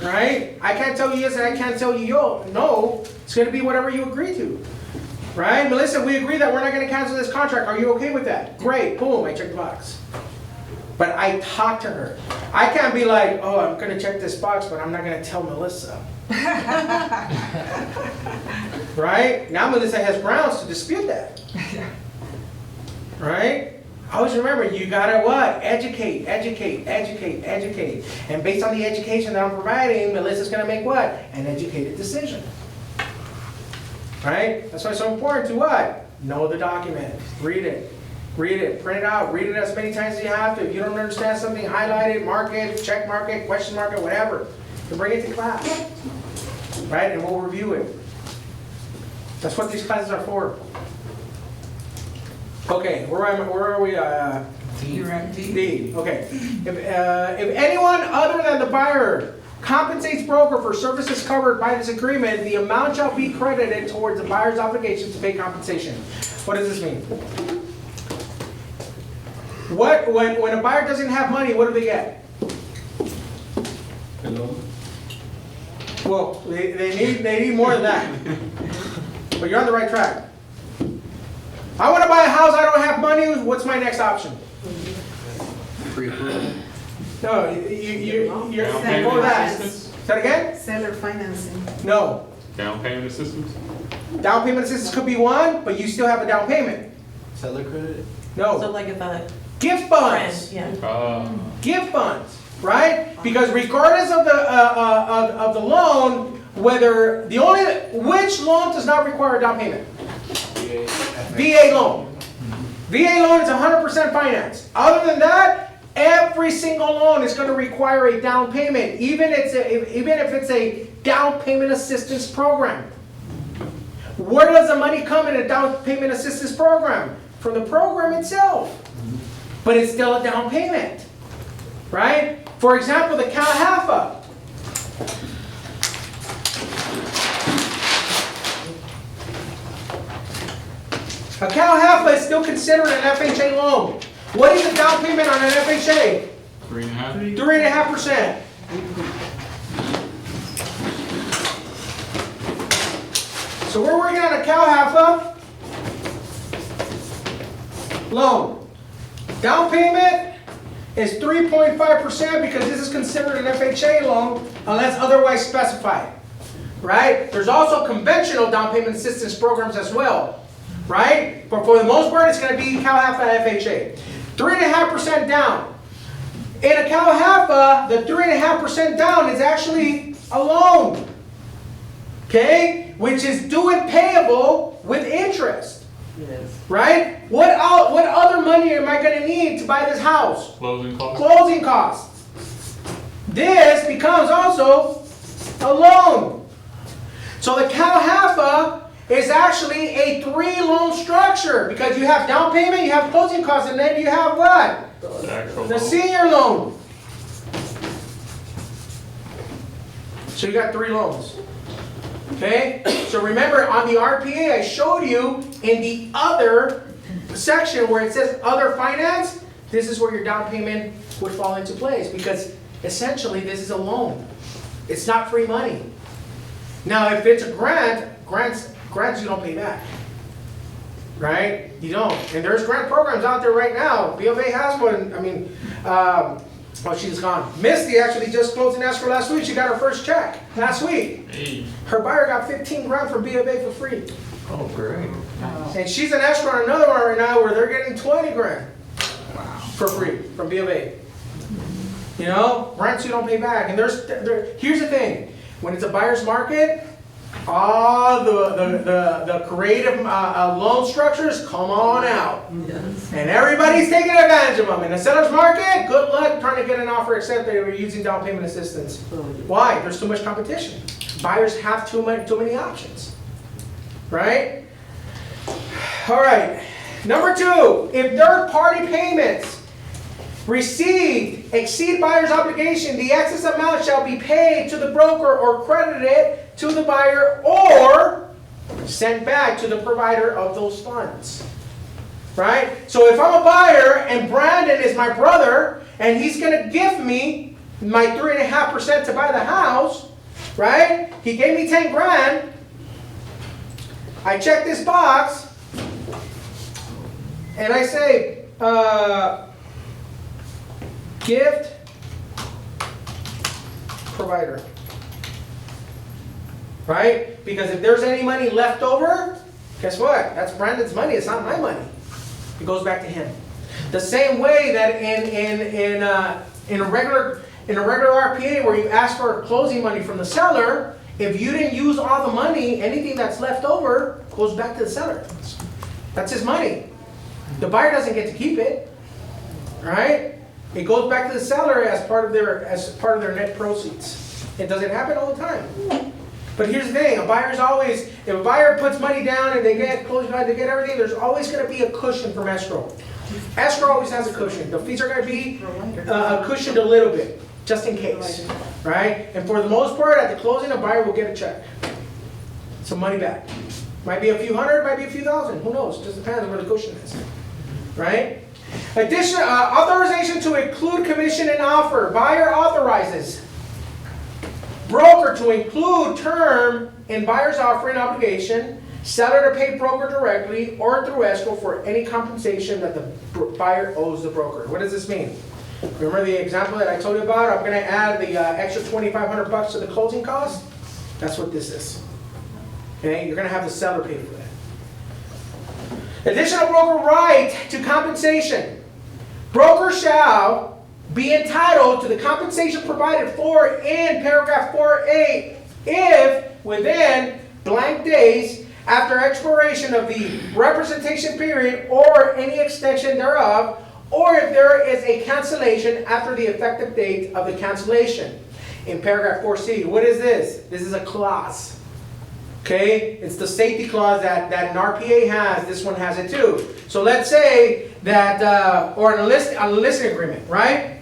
Right? I can't tell you yes and I can't tell you no. It's going to be whatever you agree to. Right? Melissa, we agree that we're not going to cancel this contract. Are you okay with that? Great. Boom. I check the box. But I talk to her. I can't be like, oh, I'm going to check this box, but I'm not going to tell Melissa. Right? Now Melissa has grounds to dispute that. Right? Always remember, you gotta what? Educate. And based on the education that I'm providing, Melissa's gonna make what? An educated decision. Right? That's why it's so important to what? Know the document. Read it, print it out, read it as many times as you have to. If you don't understand something, highlight it, mark it, check mark it, question mark it, whatever. To bring it to class. Right? And we'll review it. That's what these classes are for. Okay, where are we? You're at D. D. Okay. If anyone other than the buyer compensates broker for services covered by this agreement, the amount shall be credited towards the buyer's obligation to pay compensation. What does this mean? When a buyer doesn't have money, what do they get? Hello? Well, they need more than that. But you're on the right track. I want to buy a house, I don't have money, what's my next option? Pre-approval. No, you're Down before payment that. assistance. Say that again? Seller financing. No. Down payment assistance? Down payment assistance could be one, but you still have a down payment. Seller credit? No. So like if a Gift funds. friend, yeah. Gift funds, right? Because regardless of the loan, which loan does not require a down payment? VA loan. VA loan is 100% financed. Other than that, every single loan is going to require a down payment, even if it's a down payment assistance program. Where does the money come in a down payment assistance program? From the program itself. But it's still a down payment, right? For example, the CalHFA. A CalHFA is still considered an FHA loan. What is the down payment on an FHA? 3.5. 3.5%. So we're working on a CalHFA loan. Down payment is 3.5% because this is considered an FHA loan unless otherwise specified. right? There's also conventional down payment assistance programs as well, right? But for the most part, it's gonna be CalHFA FHA. 3.5% down. In a CalHFA, the 3.5% down is actually a loan, okay? Which is due and payable with interest, right? What other money am I gonna need to buy this house? Closing costs. Closing costs. This becomes also a loan. So the CalHFA is actually a 3-loan structure because you have down payment, you have closing costs, and then you have what? The senior loan. So you got 3 loans. Okay? So remember on the RPA I showed you in the other section where it says other finance, this is where your down payment would fall into place because essentially this is a loan. It's not free money. Now if it's a grants you don't pay back. Right? You don't. And there's grant programs out there right now. B of A has one. I mean, oh, she's gone. Misty actually just closed an escrow last week. She got her first check last week. Hey. Her buyer got 15 grand from B of A for free. Oh, great. And she's an escrow on another one right now where they're getting 20 grand for free from B of A. You know, grants you don't pay back. And here's the thing. When it's a buyer's market, all the creative loan structures come on out. And everybody's taking advantage of them. In the seller's market, good luck trying to get an offer accepted or using down payment assistance. Why? There's too much competition. Buyers have too many options. Right? All right. Number 2, if third-party payments received exceed buyer's obligation, the excess amount shall be paid to the broker or credited to the buyer or sent back to the provider of those funds. Right? So if I'm a buyer and Brandon is my brother and he's going to give me my 3.5% to buy the house, right? He gave me 10 grand. I check this box and I say, gift provider. Right? Because if there's any money left over, guess what? That's Brandon's money. It's not my money. It goes back to him. The same way that in a regular RPA where you ask for closing money from the seller, if you didn't use all the money, anything that's left over goes back to the seller. That's his money. The buyer doesn't get to keep it. Right? It goes back to the seller as part of their net proceeds. It doesn't happen all the time. But here's the thing, if a buyer puts money down and they get closing costs, they get everything, there's always going to be a cushion from escrow. Escrow always has a cushion. The fees are going to be cushioned a little bit, just in case, right? And for the most part, at the closing, a buyer will get a check. Some money back. Might be a few hundred, might be a few thousand, who knows? Just depends on where the cushion is, right? Additional authorization to include commission in offer. Buyer authorizes broker to include term in buyer's offering obligation, seller to pay broker directly or through escrow for any compensation that the buyer owes the broker. What does this mean? Remember the example that I told you about? I'm going to add the extra $2,500 to the closing cost. That's what this is. Okay, you're going to have the seller pay for that. Additional broker right to compensation. Broker shall be entitled to the compensation provided for in paragraph 4A if within blank days after expiration of the representation period or any extension thereof, or if there is a cancellation after the effective date of the cancellation. In paragraph 4C, what is this? This is a clause. Okay? It's the safety clause that an RPA has. This one has it too. So let's say that, or a listing agreement, right?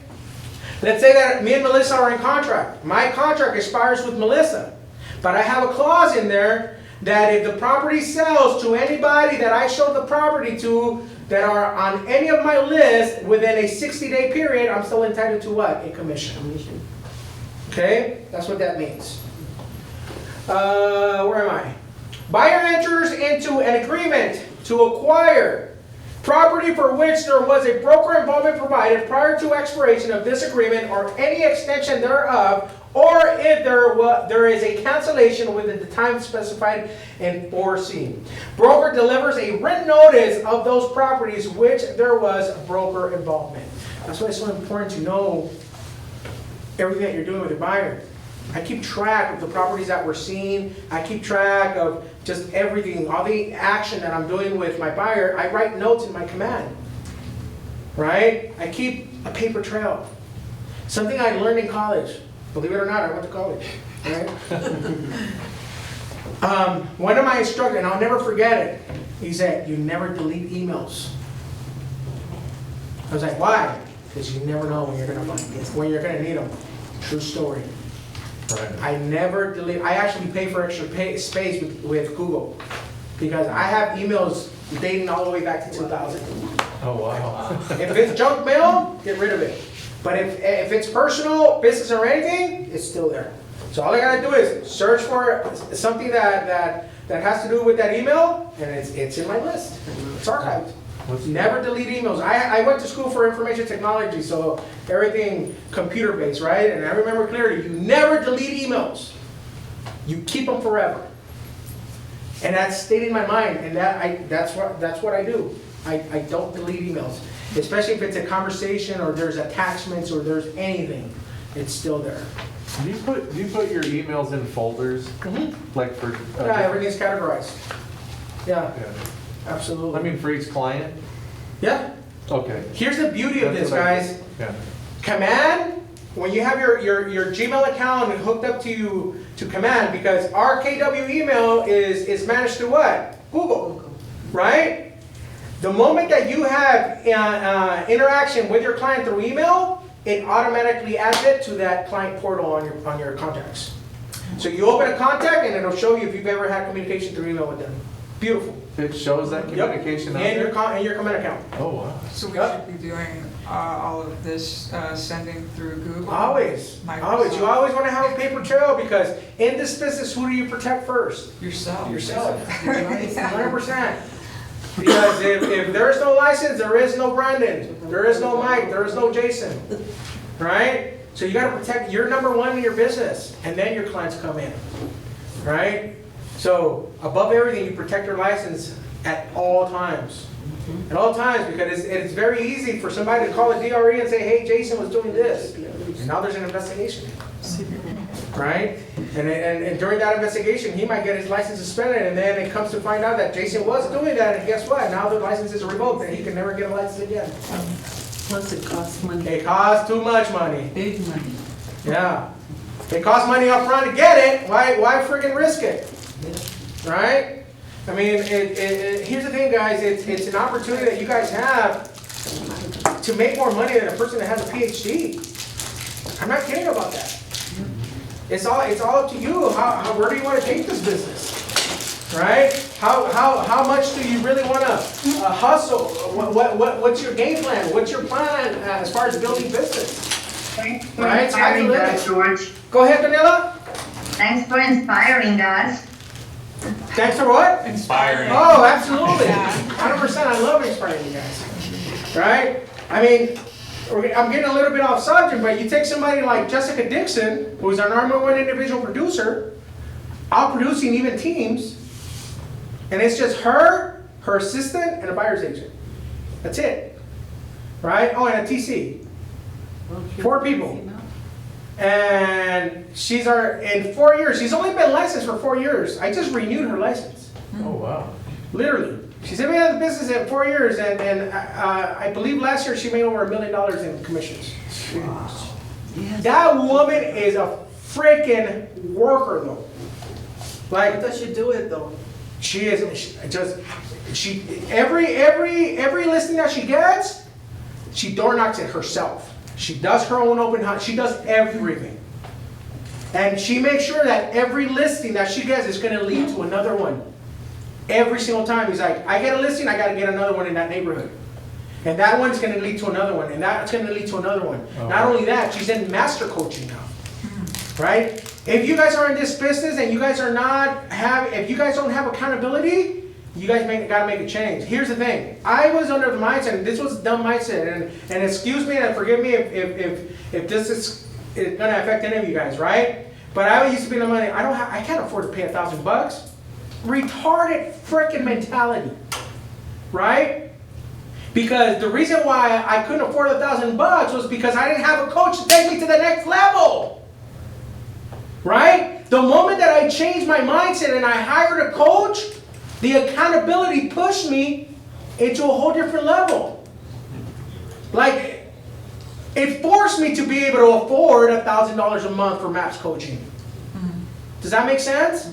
Let's say that me and Melissa are in contract. My contract expires with Melissa. But I have a clause in there that if the property sells to anybody that I show the property to that are on any of my list within a 60-day period, I'm still entitled to what? A commission. Okay? That's what that means. Where am I? Buyer enters into an agreement to acquire property for which there was a broker involvement provided prior to expiration of this agreement or any extension thereof, or if there is a cancellation within the time specified in 4C. Broker delivers a written notice of those properties which there was broker involvement. That's why it's so important to know everything that you're doing with your buyer. I keep track of the properties that we're seeing. I keep track of just everything, all the action that I'm doing with my buyer. I write notes in my command, right? I keep a paper trail. Something I learned in college. Believe it or not, I went to college, right? One of my instructors, and I'll never forget it, he said, you never delete emails. I was like, why? Because you never know when you're gonna need them. True story. Right. I never delete. I actually pay for extra space with Google because I have emails dating all the way back to 2000. Oh, wow. If it's junk mail, get rid of it. But if it's personal, business, or anything, it's still there. So all I gotta do is search for something that has to do with that email, and it's in my list. It's archived. Never delete emails. I went to school for information technology, so everything computer-based, right? And I remember clearly, you never delete emails. You keep them forever. And that stayed in my mind, and that's what I do. I don't delete emails, especially if it's a conversation or there's attachments or there's anything. It's still there. Do you put your emails in folders? Mm-hmm. Like for Yeah, everything's categorized. Yeah. Absolutely. I mean, for each client? Yeah. Okay. Here's the beauty of this, guys. Yeah. Command, when you have your Gmail account hooked up to Command, because our KW email is managed through what? Google, right? The moment that you have interaction with your client through email, it automatically adds it to that client portal on your contacts. So you open a contact and it'll show you if you've ever had communication through email with them. Beautiful. It shows that communication out there? In your Command account. Oh, wow. So we should be doing all of this sending through Google? Always. Microsoft. Always. You always want to have a paper trail because in this business, who do you protect first? Yourself. Yourself. 100%. Because if there is no license, there is no Brandon. There is no Mike. There is no Jason. Right? So you got to protect your number one in your business. And then your clients come in. Right? So above everything, you protect your license at all times. At all times, because it's very easy for somebody to call a DRE and say, hey, Jason was doing this. And now there's an investigation. Right? And during that investigation, he might get his license suspended, and then it comes to find out that Jason was doing that, and guess what? Now the license is revoked, and he can never get a license again. Plus it costs money. It costs too much money. Big money. Yeah. It costs money up front to get it. Why freaking risk it? Right? I mean, here's the thing, guys. It's an opportunity that you guys have to make more money than a person that has a PhD. I'm not kidding about that. It's all up to you. Where do you want to take this business? Right? How much do you really want to hustle? What's your game plan? What's your plan as far as building business? Thanks for Right? inspiring us, George. Go ahead, Danila. Thanks for inspiring us. Thanks for what? Inspiring. Oh, absolutely. 100%. I love inspiring you guys. Right? I mean, I'm getting a little bit off subject, but you take somebody like Jessica Dixon, who's our number one individual producer, out producing even teams, and it's just her assistant, and a buyer's agent. That's it. Right? Oh, and a TC. 4 people. And she's in 4 years. She's only been licensed for 4 years. I just renewed her license. Oh, wow. Literally. She's been in the business in 4 years, and I believe last year she made over $1 million in commissions. Wow. Yes. That woman is a freaking worker, though. Like, how does she do it, though? She is every listing that she gets, she door knocks it herself. She does her own open house. She does everything. And she makes sure that every listing that she gets is going to lead to another one. Every single time. He's like, I get a listing, I got to get another one in that neighborhood. And that one's going to lead to another one. And that's going to lead to another one. Oh. Not only that, she's in master coaching now. Right? If you guys are in this business and you guys if you guys don't have accountability, you guys got to make a change. Here's the thing. I was under the mindset, and this was a dumb mindset, and excuse me and forgive me if this is it's gonna affect any of you guys, right? But I used to be the money, I can't afford to pay $1,000. Retarded freaking mentality, right? Because the reason why I couldn't afford $1,000 was because I didn't have a coach to take me to the next level, right? The moment that I changed my mindset and I hired a coach, the accountability pushed me into a whole different level. Like, it forced me to be able to afford $1,000 a month for MAPS coaching. Does that make sense?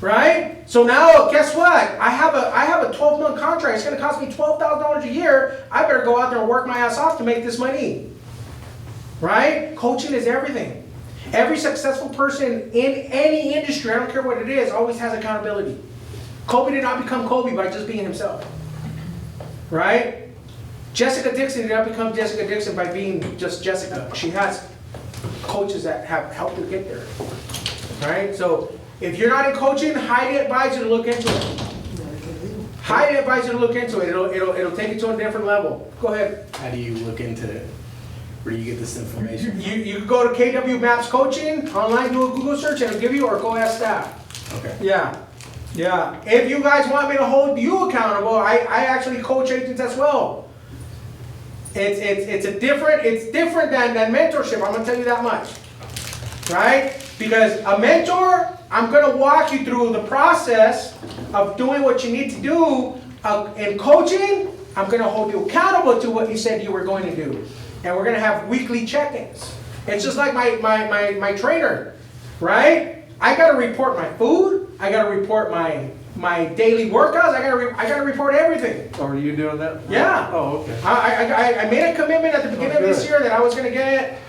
Right? So now, guess what? I have a 12-month contract. It's going to cost me $12,000 a year. I better go out there and work my ass off to make this money. Right? Coaching is everything. Every successful person in any industry, I don't care what it is, always has accountability. Kobe did not become Kobe by just being himself. Right? Jessica Dixon did not become Jessica Dixon by being just Jessica. She has coaches that have helped her get there. Right? So if you're not in coaching, highly advise you to look into it. Highly advise you to look into it. It'll take you to a different level. Go ahead. How do you look into it? Where do you get this information? You go to KW Maps Coaching online, do a Google search, and it'll give you, or go ask staff. Okay. Yeah. Yeah. If you guys want me to hold you accountable, I actually coach agents as well. It's different than mentorship. I'm gonna tell you that much. Right? Because a mentor, I'm gonna walk you through the process of doing what you need to do. In coaching, I'm gonna hold you accountable to what you said you were going to do. And we're gonna have weekly check-ins. It's just like my trainer, right? I gotta report my food. I gotta report my daily workouts. I gotta report everything. Oh, are you doing that? Yeah. Oh, okay. I made a commitment at the beginning of this year that I was gonna get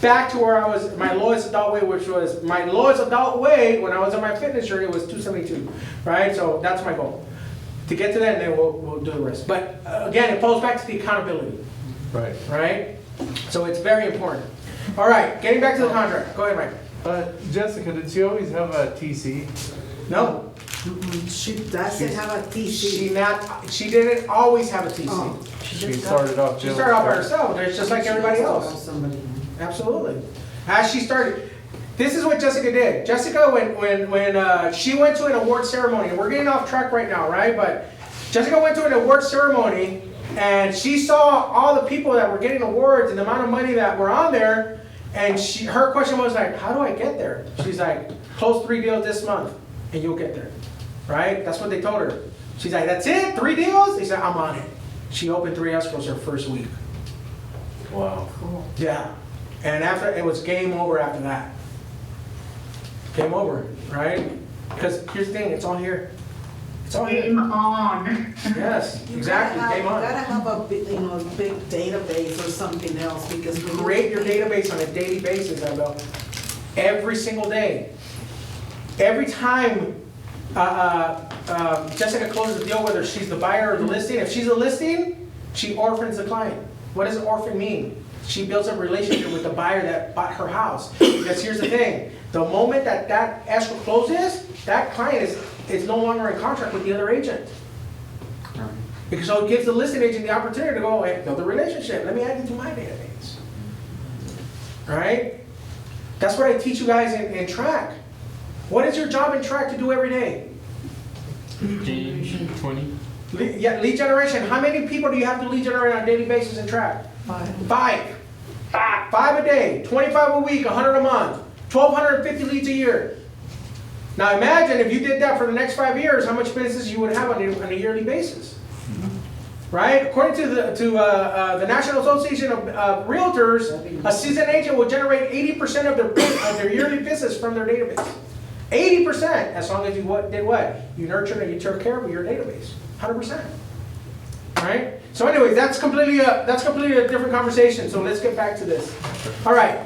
back to where I was, my lowest adult weight, which was my lowest adult weight when I was on my fitness journey was 272, right? So that's my goal. To get to that, and then we'll do the rest. But again, it falls back to the accountability. Right. Right? So it's very important. All right, getting back to the contract. Go ahead, Mike. Jessica, did she always have a TC? No. She doesn't have a TC. She didn't always have a TC. Oh. She started off. She started off by herself. It's just like everybody else. Absolutely. As she started, this is what Jessica did. Jessica, when she went to an award ceremony, and we're getting off track right now, right? But Jessica went to an award ceremony, and she saw all the people that were getting awards and the amount of money that were on there, and her question was like, how do I get there? She's like, close 3 deals this month, and you'll get there, right? That's what they told her. She's like, that's it? 3 deals? They said, I'm on it. She opened 3 escrows her first week. Wow. Cool. Yeah. And after, it was game over after that. Game over, right? Because here's the thing, it's all here. It's all here. Game on. Yes, exactly, game on. You gotta have a big, big database or something else because we Create your database on a daily basis, Abel. Every single day. Every time Jessica closes a deal, whether she's the buyer or the listing, if she's a listing, she orphans the client. What does orphan mean? She builds a relationship with the buyer that bought her house. Because here's the thing, the moment that escrow closes, that client is no longer in contract with the other agent. Because so it gives the listing agent the opportunity to go, hey, build a relationship. Let me add you to my database. Right? That's what I teach you guys in track. What is your job in track to do every day? 20. Lead generation. How many people do you have to lead generate on a daily basis in track? 5. 5 a day, 25 a week, 100 a month, 1,250 leads a year. Now imagine if you did that for the next 5 years, how much business you would have on a yearly basis. Right? According to the National Association of Realtors, a seasoned agent will generate 80% of their yearly business from their database. 80%, as long as you did what? You nurtured and you took care of your database. 100%. Right? So anyways, that's completely a different conversation. So let's get back to this. All right.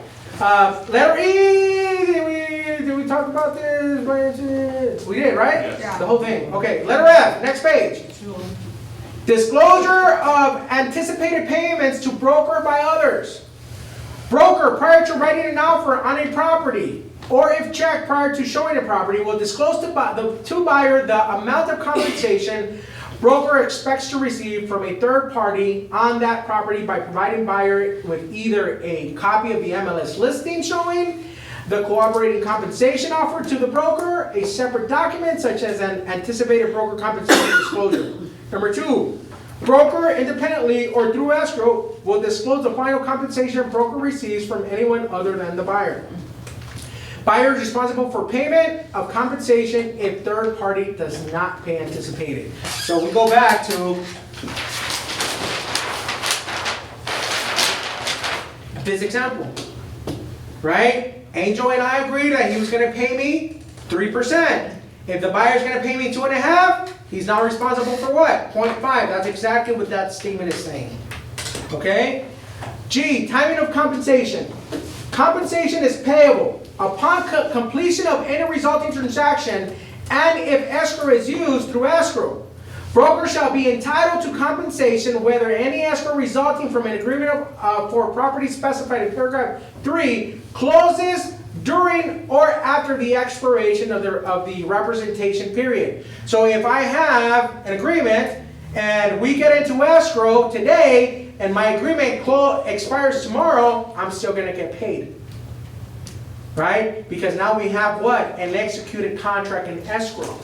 Letter E. Did we talk about this? We did, right? Yeah. The whole thing. Okay. Letter F. Next page. Disclosure of anticipated payments to broker by others. Broker, prior to writing an offer on a property, or if checked prior to showing a property, will disclose to buyer the amount of compensation broker expects to receive from a third party on that property by providing buyer with either a copy of the MLS listing showing the cooperating compensation offered to the broker, a separate document such as an anticipated broker compensation disclosure. Number 2, broker independently or through escrow will disclose the final compensation broker receives from anyone other than the buyer. Buyer is responsible for payment of compensation if third party does not pay anticipated. So we go back to this example, right? Angel and I agreed that he was going to pay me 3%. If the buyer's going to pay me 2.5%, he's not responsible for what? 0.5. That's exactly what that statement is saying. Okay? G, timing of compensation. Compensation is payable upon completion of any resulting transaction and if escrow is used through escrow. Broker shall be entitled to compensation whether any escrow resulting from an agreement for property specified in paragraph 3 closes during or after the expiration of the representation period. So if I have an agreement and we get into escrow today and my agreement expires tomorrow, I'm still going to get paid. Right? Because now we have what? An executed contract in escrow.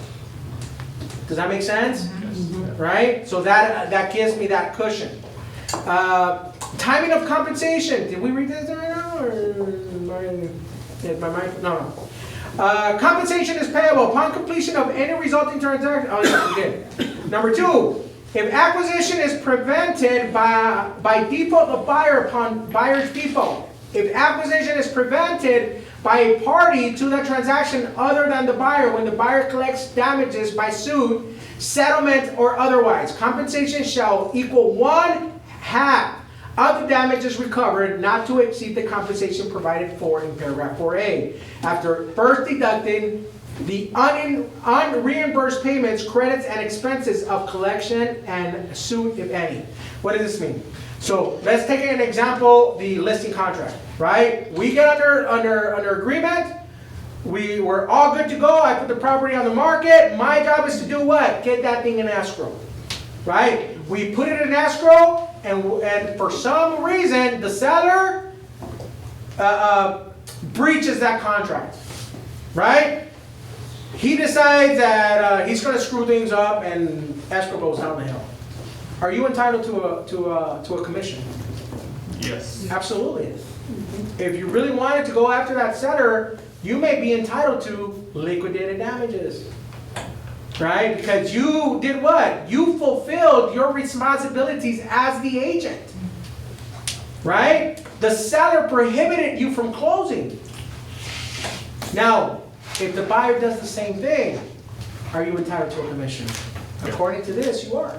Does that make sense? Mm-hmm. Right? So that gives me that cushion. Timing of compensation. Did we read this right now? Or my mind? No. Compensation is payable upon completion of any resulting transaction. Oh, yes, we did. Number 2. If acquisition is prevented by default of buyer upon buyer's default. If acquisition is prevented by a party to the transaction other than the buyer when the buyer collects damages by suit, settlement, or otherwise, compensation shall equal 1/2 of the damages recovered, not to exceed the compensation provided for in paragraph 4A. After first deducting the unreimbursed payments, credits, and expenses of collection and suit, if any. What does this mean? So let's take an example, the listing contract, right? We get under agreement. We were all good to go. I put the property on the market. My job is to do what? Get that thing in escrow, right? We put it in escrow, and for some reason, the seller breaches that contract, right? He decides that he's going to screw things up, and escrow goes down the hill. Are you entitled to a commission? Yes. Absolutely. If you really wanted to go after that seller, you may be entitled to liquidated damages. Right? Because you did what? You fulfilled your responsibilities as the agent. Right? The seller prohibited you from closing. Now, if the buyer does the same thing, are you entitled to a commission? According to this, you are.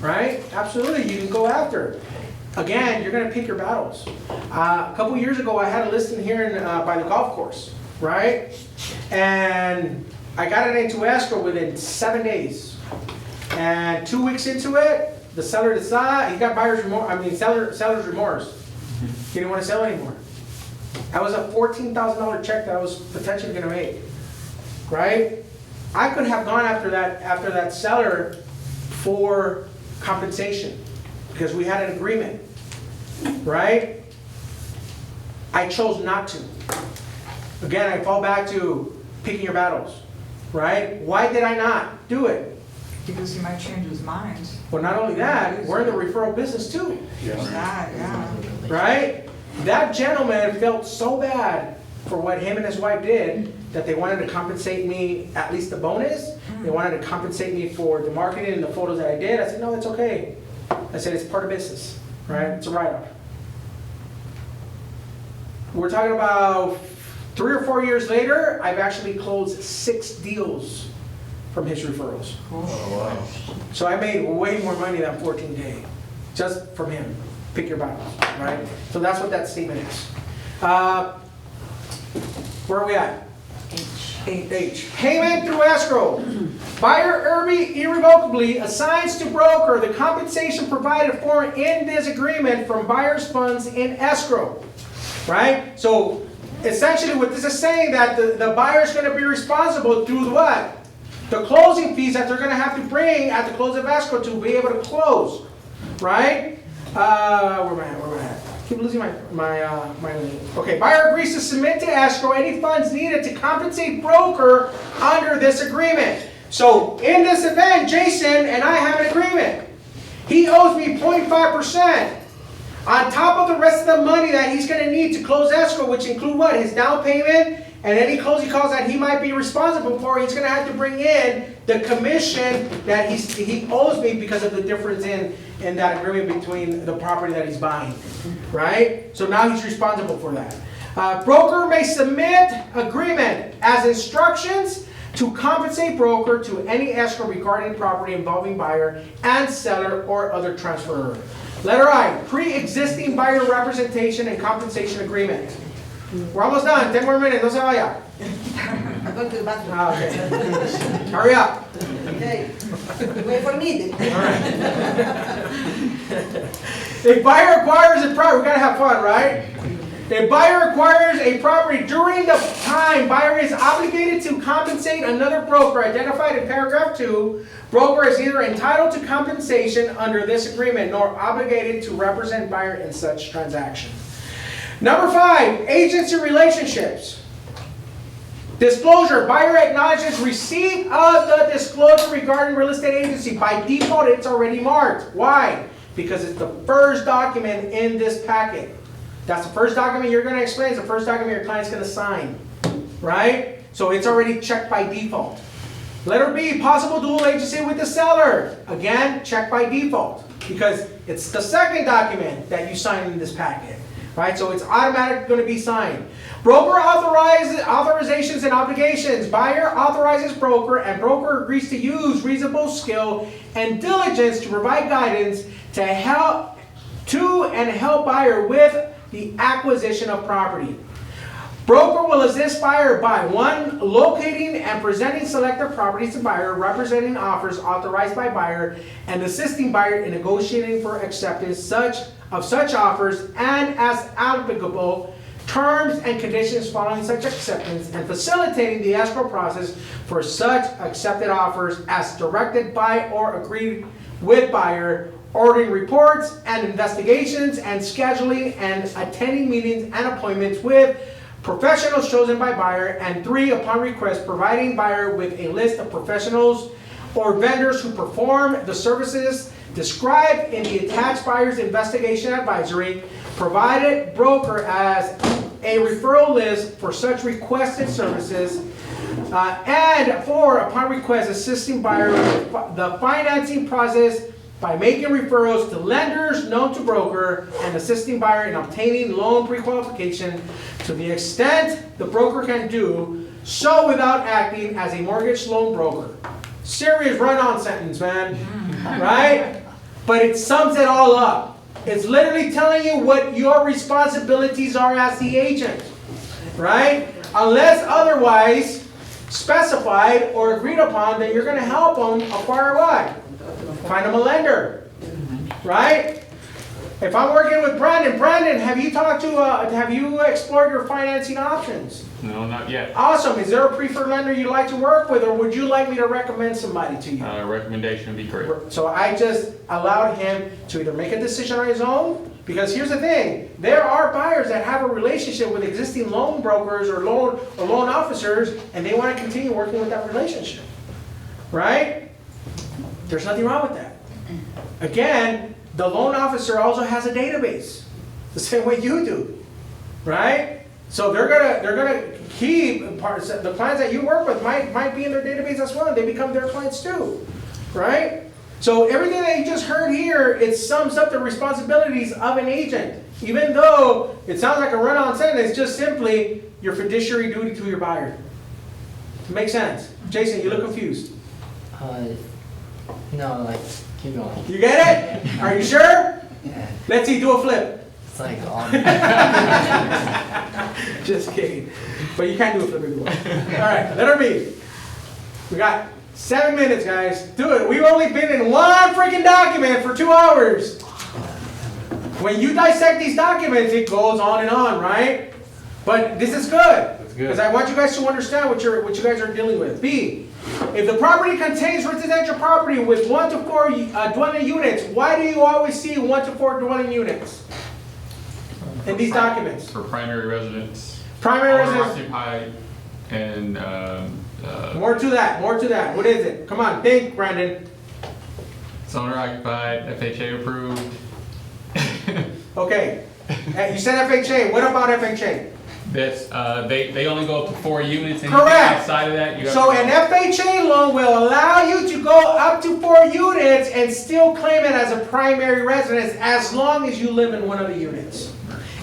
Right? Absolutely, you can go after it. Again, you're going to pick your battles. A couple years ago, I had a listing here by the golf course, right? And I got it into escrow within 7 days. And 2 weeks into it, the seller decided, he got seller's remorse. He didn't want to sell anymore. That was a $14,000 check that I was potentially going to make, right? I could have gone after that seller for compensation because we had an agreement, right? I chose not to. Again, I fall back to picking your battles, right? Why did I not do it? Because he might change his mind. Well, not only that, we're in the referral business too. Yeah. Right? That gentleman felt so bad for what him and his wife did that they wanted to compensate me at least the bonus. They wanted to compensate me for the marketing and the photos that I did. I said, no, it's okay. I said, it's part of business, right? It's a write-off. We're talking about 3 or 4 years later, I've actually closed 6 deals from his referrals. Oh, wow. So I made way more money than 14K just from him. Pick your battles, right? So that's what that statement is. Where are we at? H. Payment through escrow. Buyer irrevocably assigns to broker the compensation provided for in this agreement from buyer's funds in escrow. Right? So essentially what this is saying that the buyer is going to be responsible through what? the closing fees that they're gonna have to bring at the close of escrow to be able to close, right? Where am I at? Keep losing my okay, buyer agrees to submit to escrow any funds needed to compensate broker under this agreement. So in this event, Jason and I have an agreement. He owes me 0.5%. On top of the rest of the money that he's gonna need to close escrow, which include what? His down payment and any closing costs that he might be responsible for, he's gonna have to bring in the commission that he owes me because of the difference in that agreement between the property that he's buying, right? So now he's responsible for that. Broker may submit agreement as instructions to compensate broker to any escrow regarding property involving buyer and seller or other transferor. Letter I, pre-existing buyer representation and compensation agreement. We're almost done. 10 more minutes. No se vaya. I'm going to the bathroom. Ah, okay. Hurry up. Okay. Wait for me. If buyer acquires a property, we gotta have fun, right? If buyer acquires a property during the time buyer is obligated to compensate another broker identified in paragraph 2, broker is neither entitled to compensation under this agreement nor obligated to represent buyer in such transaction. Number 5, agency relationships. Disclosure. Buyer acknowledges receipt of the disclosure regarding real estate agency. By default, it's already marked. Why? Because it's the first document in this packet. That's the first document you're going to explain. It's the first document your client's going to sign. Right? So it's already checked by default. Letter B, possible dual agency with the seller. Again, checked by default. Because it's the second document that you sign in this packet. Right? So it's automatically going to be signed. Broker authorizations and obligations. Buyer authorizes broker and broker agrees to use reasonable skill and diligence to provide guidance to help buyer with the acquisition of property. Broker will assist buyer by 1, locating and presenting selected properties to buyer, representing offers authorized by buyer, and assisting buyer in negotiating for acceptance of such offers and as applicable terms and conditions following such acceptance, and facilitating the escrow process for such accepted offers as directed by or agreed with buyer, ordering reports and investigations and scheduling and attending meetings and appointments with professionals chosen by buyer, and 3, upon request, providing buyer with a list of professionals or vendors who perform the services described in the attached buyer's investigation advisory, provided broker as a referral list for such requested services, and 4, upon request, assisting buyer with the financing process by making referrals to lenders known to broker and assisting buyer in obtaining loan pre-qualification to the extent the broker can do so without acting as a mortgage loan broker. Serious run-on sentence, man, right? But it sums it all up. It's literally telling you what your responsibilities are as the agent, right? Unless otherwise specified or agreed upon, then you're going to help them acquire what? Find them a lender, right? If I'm working with Brandon, have you explored your financing options? No, not yet. Awesome. Is there a preferred lender you'd like to work with, or would you like me to recommend somebody to you? Recommendation would be great. So I just allowed him to either make a decision on his own, because here's the thing, there are buyers that have a relationship with existing loan brokers or loan officers, and they want to continue working with that relationship, right? There's nothing wrong with that. Again, the loan officer also has a database, the same way you do, right? So they're gonna keep parts. The clients that you work with might be in their database as well. They become their clients too, right? So everything that you just heard here, it sums up the responsibilities of an agent. Even though it sounds like a run-on sentence, it's just simply your fiduciary duty to your buyer. Makes sense? Jason, you look confused. No, like, keep going. You get it? Are you sure? Yeah. Let's see, do a flip. It's like all. Just kidding. But you can't do a flip if you want. All right, letter B. We got 7 minutes, guys. Do it. We've only been in one freaking document for 2 hours. When you dissect these documents, it goes on and on, right? But this is good. That's good. Because I want you guys to understand what you guys are dealing with. B. If the property contains residential property with 1 to 4 dwelling units, why do you always see 1 to 4 dwelling units in these documents? For primary residence. Primary owner residence. occupied and, More to that, more to that. What is it? Come on, think, Brandon. it's owner occupied, FHA approved. Okay. You said FHA. What about FHA? That's, they only go up to 4 units, and Correct. outside of that, you have So to. an FHA loan will allow you to go up to 4 units and still claim it as a primary residence as long as you live in one of the units.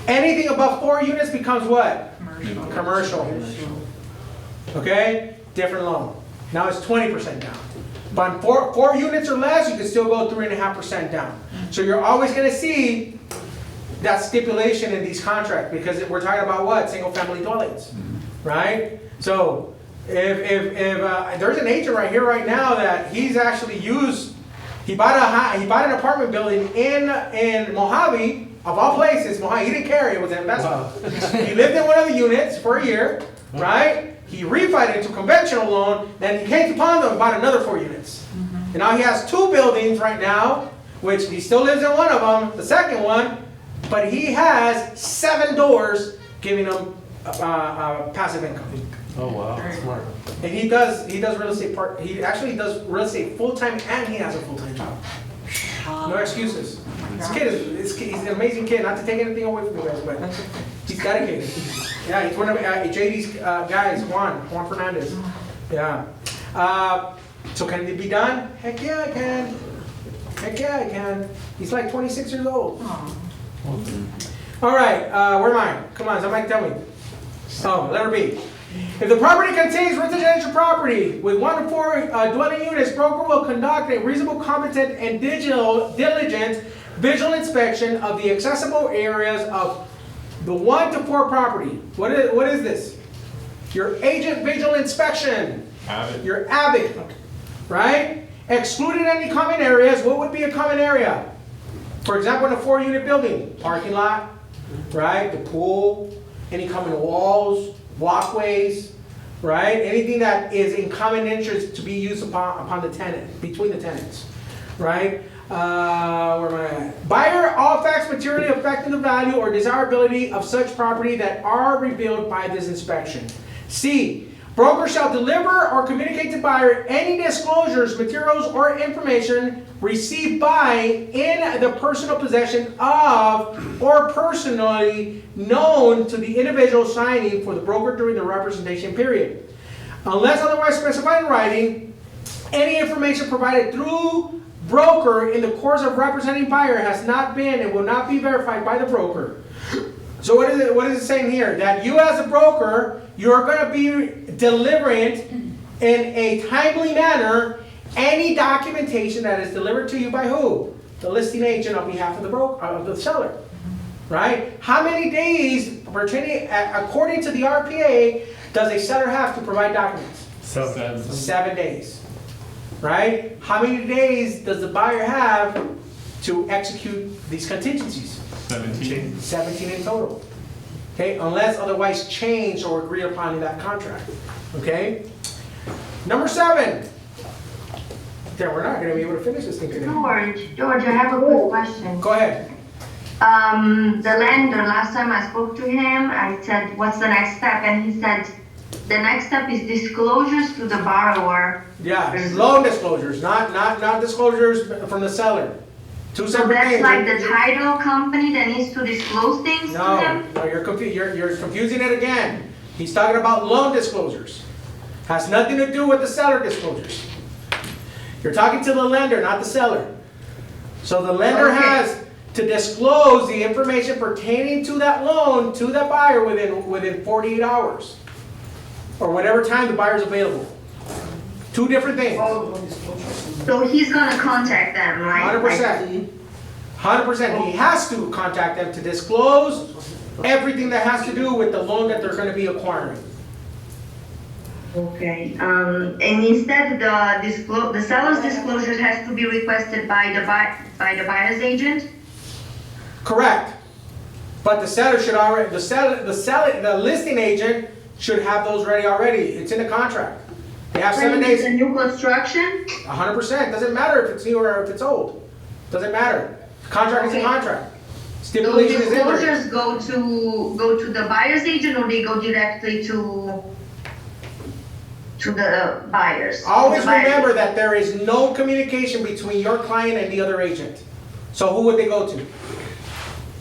Anything above 4 units becomes what? Commercial. Okay? Different loan. Now it's 20% down. But on 4 units or less, you can still go 3.5% down. So you're always going to see that stipulation in these contracts because we're talking about what? Single family dwellings. Right? So if there's an agent right here right now that he's actually used, he bought an apartment building in Mojave, of all places, Mojave. He didn't care, it was an investment. He lived in one of the units for a year, right? He refied into a conventional loan, then he came to Palm and bought another 4 units. And now he has 2 buildings right now, which he still lives in one of them, the second one, but he has 7 doors giving him passive income. Oh, wow, that's smart. And he does real estate he actually does real estate full-time and he has a full-time job. No excuses. He's an amazing kid, not to take anything away from you guys, but he's dedicated. Yeah, he's one of JD's guys, Juan Fernandez. Yeah. So can it be done? Heck yeah, I can. Heck yeah, I can. He's like 26 years old. All right, where am I? Come on, somebody tell me. Oh, letter B. If the property contains residential property with 1 to 4 dwelling units, broker will conduct a reasonable, competent, and diligent visual inspection of the accessible areas of the 1 to 4 property. What is this? Your agent visual inspection. Avid. Your AVID, right? Excluding any common areas. What would be a common area? For example, in a 4-unit building, parking lot, right? The pool, any common walls, walkways, right? Anything that is in common interest to be used upon the tenant, between the tenants, right? Where am I at? Buyer, all facts materially affecting the value or desirability of such property that are revealed by this inspection. C. Broker shall deliver or communicate to buyer any disclosures, materials, or information received by, in the personal possession of, or personally known to the individual signing for the broker during the representation period. Unless otherwise specified in writing, any information provided through broker in the course of representing buyer has not been and will not be verified by the broker. So what is it saying here? That you as a broker, you're going to be delivering in a timely manner any documentation that is delivered to you by who? The listing agent on behalf of the broker, of the seller. Right? How many days, according to the RPA, does a seller have to provide documents? 7 days. Right? How many days does the buyer have to execute these contingencies? 17. 17 in total. Okay, unless otherwise changed or agreed upon in that contract. Okay? Number 7. Then we're not going to be able to finish this thing today. George, I have a quick question. Go ahead. The lender, last time I spoke to him, I said, what's the next step? And he said, the next step is disclosures to the borrower. Yeah, loan disclosures, not disclosures from the seller. Two So separate that's things. like the title company that needs to disclose things to them? No, you're confusing it again. He's talking about loan disclosures. Has nothing to do with the seller disclosures. You're talking to the lender, not the seller. So the lender has to disclose the information pertaining to that loan to that buyer within 48 hours. Or whatever time the buyer is available. 2 different things. So he's gonna contact them, right? 100%. 100%. He has to contact them to disclose everything that has to do with the loan that they're going to be acquiring. Okay, and instead the seller's disclosure has to be requested by the buyer's agent? Correct. But the seller should already, the listing agent should have those ready already. It's in the contract. They have 7 Like, days. it's a new construction? 100%. Doesn't matter if it's new or if it's old. Doesn't matter. Contract is a Okay. contract. Those Stipulation is in there. disclosures go to the buyer's agent, or they go directly to the buyers? Always The buyer's remember agent. that there is no communication between your client and the other agent. So who would they go to?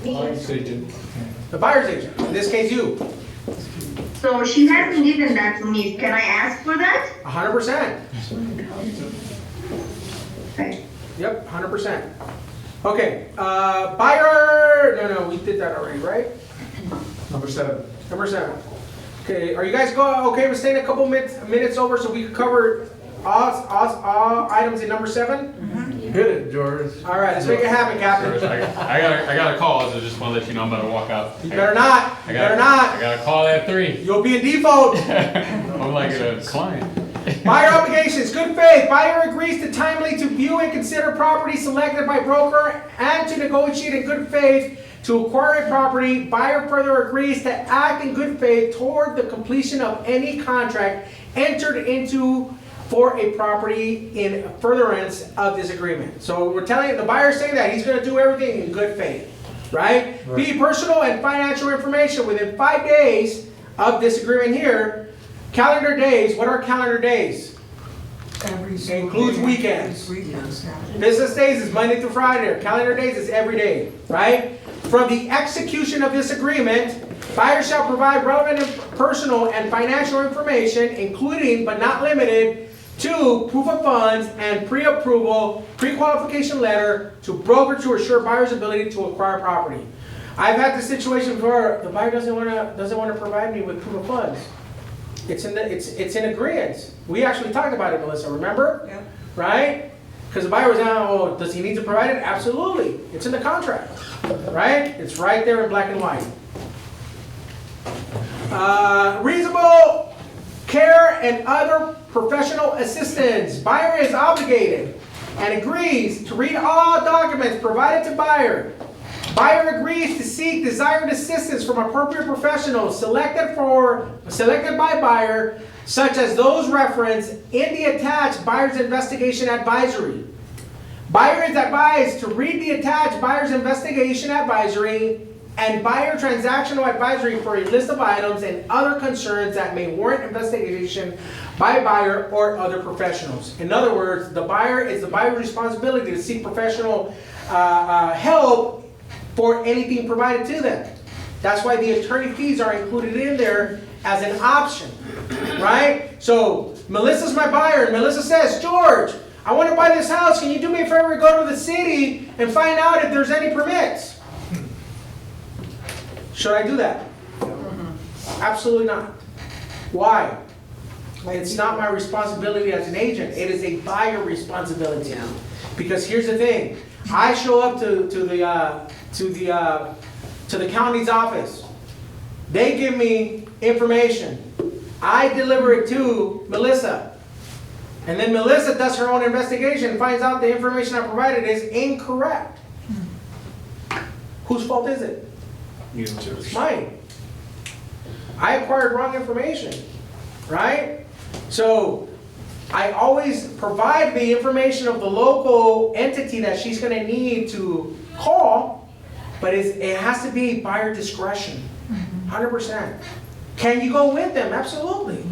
The buyer's agent. In this case, you. So she hasn't given that to me. Can I ask for that? 100%. Okay. Yep, 100%. Okay, buyer, no, we did that already, right? Number 7. Number 7. Okay, are you guys okay with staying a couple minutes over so we can cover all items in number 7? Hit it, George. All right, let's make it happen, Captain. I got a call, so I just want to let you know I'm about to walk out. You better not. You better I not. got a call at 3. You'll be in default. I'm like a client. Buyer obligations, good faith. Buyer agrees to timely to view and consider property selected by broker and to negotiate in good faith to acquire a property. Buyer further agrees to act in good faith toward the completion of any contract entered into for a property in furtherance of this agreement. So we're telling the buyer saying that he's going to do everything in good faith, right? B, personal and financial information within 5 days of this agreement here. Calendar days, what are calendar days? Every It single includes day. weekends. Weekends, yeah. Business days is Monday through Friday. Calendar days is every day, right? From the execution of this agreement, buyer shall provide relevant personal and financial information, including but not limited to proof of funds and pre-approval, pre-qualification letter to broker to assure buyer's ability to acquire property. I've had the situation where the buyer doesn't want to provide me with proof of funds. It's in agreement. We actually talked about it, Melissa, remember? Yeah. Right? Because the buyer was, oh, does he need to provide it? Absolutely. It's in the contract, right? It's right there in black and white. Reasonable care and other professional assistance. Buyer is obligated and agrees to read all documents provided to buyer. Buyer agrees to seek desired assistance from appropriate professionals selected by buyer, such as those referenced in the attached buyer's investigation advisory. Buyer is advised to read the attached buyer's investigation advisory and buyer transactional advisory for a list of items and other concerns that may warrant investigation by buyer or other professionals. In other words, the buyer is the buyer's responsibility to seek professional help for anything provided to them. That's why the attorney fees are included in there as an option, right? So Melissa's my buyer, and Melissa says, George, I want to buy this house. Can you do me a favor and go to the city and find out if there's any permits? Should I do that? Absolutely not. Why? It's not my responsibility as an agent. It is a buyer responsibility. Because here's the thing. I show up to the county's office. They give me information. I deliver it to Melissa. And then Melissa does her own investigation and finds out the information I provided is incorrect. Whose fault is it? It's mine. I acquired wrong information, right? So I always provide the information of the local entity that she's going to need to call, but it has to be buyer discretion, 100%. Can you go with them? Absolutely.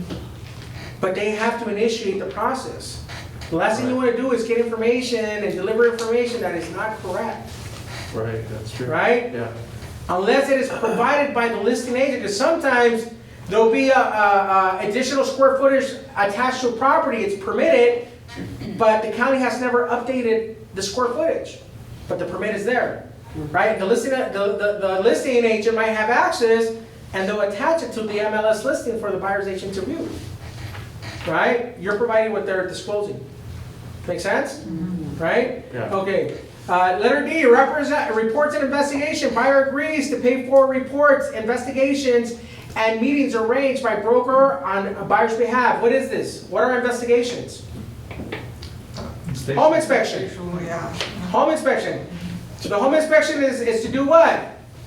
But they have to initiate the process. The last thing you want to do is get information and deliver information that is not correct. Right, that's true. Right? Yeah. Unless it is provided by the listing agent, because sometimes there'll be a additional square footage attached to a property, it's permitted, but the county has never updated the square footage, but the permit is there, right? The listing agent might have access, and they'll attach it to the MLS listing for the buyer's agent to view, right? You're providing what they're disclosing. Make sense? Right? Yeah. Okay. Letter D, reports and investigation. Buyer agrees to pay for reports, investigations, and meetings arranged by broker on a buyer's behalf. What is this? What are investigations? Home inspection. Yeah. Home inspection. So the home inspection is to do what?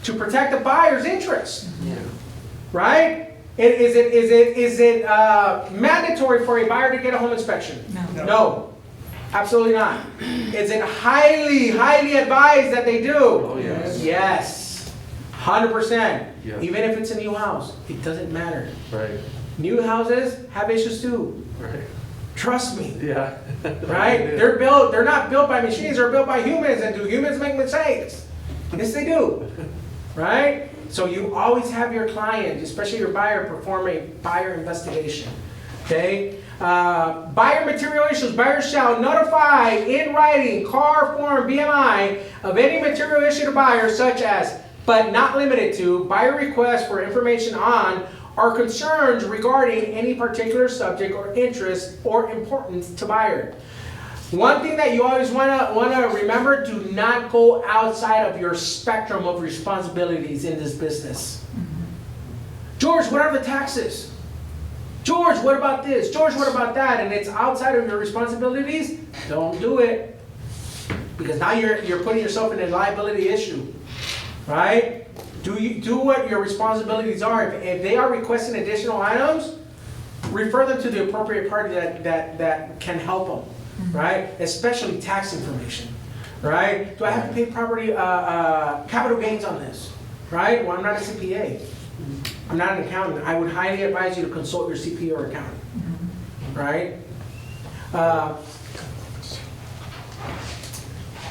To protect the buyer's interest. Yeah. Right? Is it mandatory for a buyer to get a home inspection? No. No, absolutely not. Is it highly advised that they do? Oh, yes. Yes, 100%. Yeah. Even if it's a new house, it doesn't matter. Right, New houses have issues too. right. Trust me. Yeah. Right? They're not built by machines, they're built by humans, and do humans make mistakes? Yes, they do. Right? So you always have your client, especially your buyer, perform a buyer investigation. Okay? Buyer material issues. Buyers shall notify in writing, CAR form, BMI, of any material issue to buyers, such as, but not limited to, buyer requests for information on or concerns regarding any particular subject or interest or importance to buyer. One thing that you always wanna remember, do not go outside of your spectrum of responsibilities in this business. George, what are the taxes? George, what about this? George, what about that? And it's outside of your responsibilities, don't do it. Because now you're putting yourself in a liability issue, right? Do what your responsibilities are. If they are requesting additional items, refer them to the appropriate party that can help them, right? Especially tax information, right? Do I have to pay property, capital gains on this, right? Well, I'm not a CPA. I'm not an accountant. I would highly advise you to consult your CPA or accountant, right?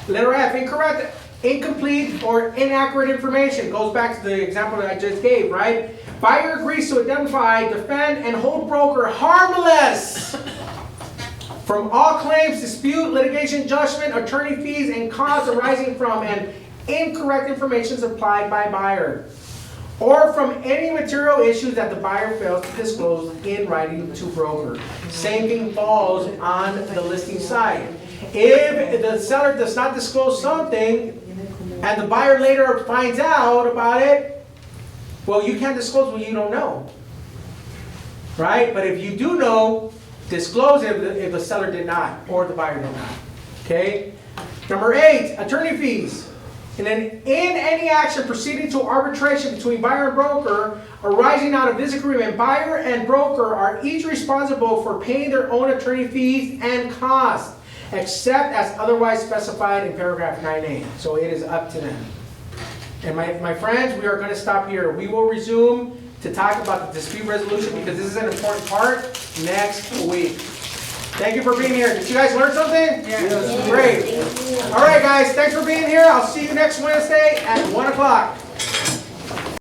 Letter F, incorrect, incomplete, or inaccurate information. Goes back to the example that I just gave, right? Buyer agrees to identify, defend, and hold broker harmless from all claims, dispute, litigation, judgment, attorney fees, and costs arising from an incorrect information supplied by buyer, or from any material issues that the buyer fails to disclose in writing to broker. Same thing falls on the listing side. If the seller does not disclose something and the buyer later finds out about it, well, you can't disclose what you don't know, right? But if you do know, disclose it if the seller did not or the buyer did not, okay? Number 8, attorney fees. And then in any action proceeding to arbitration between buyer and broker arising out of this agreement, buyer and broker are each responsible for paying their own attorney fees and costs, except as otherwise specified in paragraph 9A. So it is up to them. And my friends, we are going to stop here. We will resume to talk about the dispute resolution because this is an important part next week. Thank you for being here. Did you guys learn something? Yes. Great. All right, guys. Thanks for being here. I'll see you next Wednesday at 1 o'clock.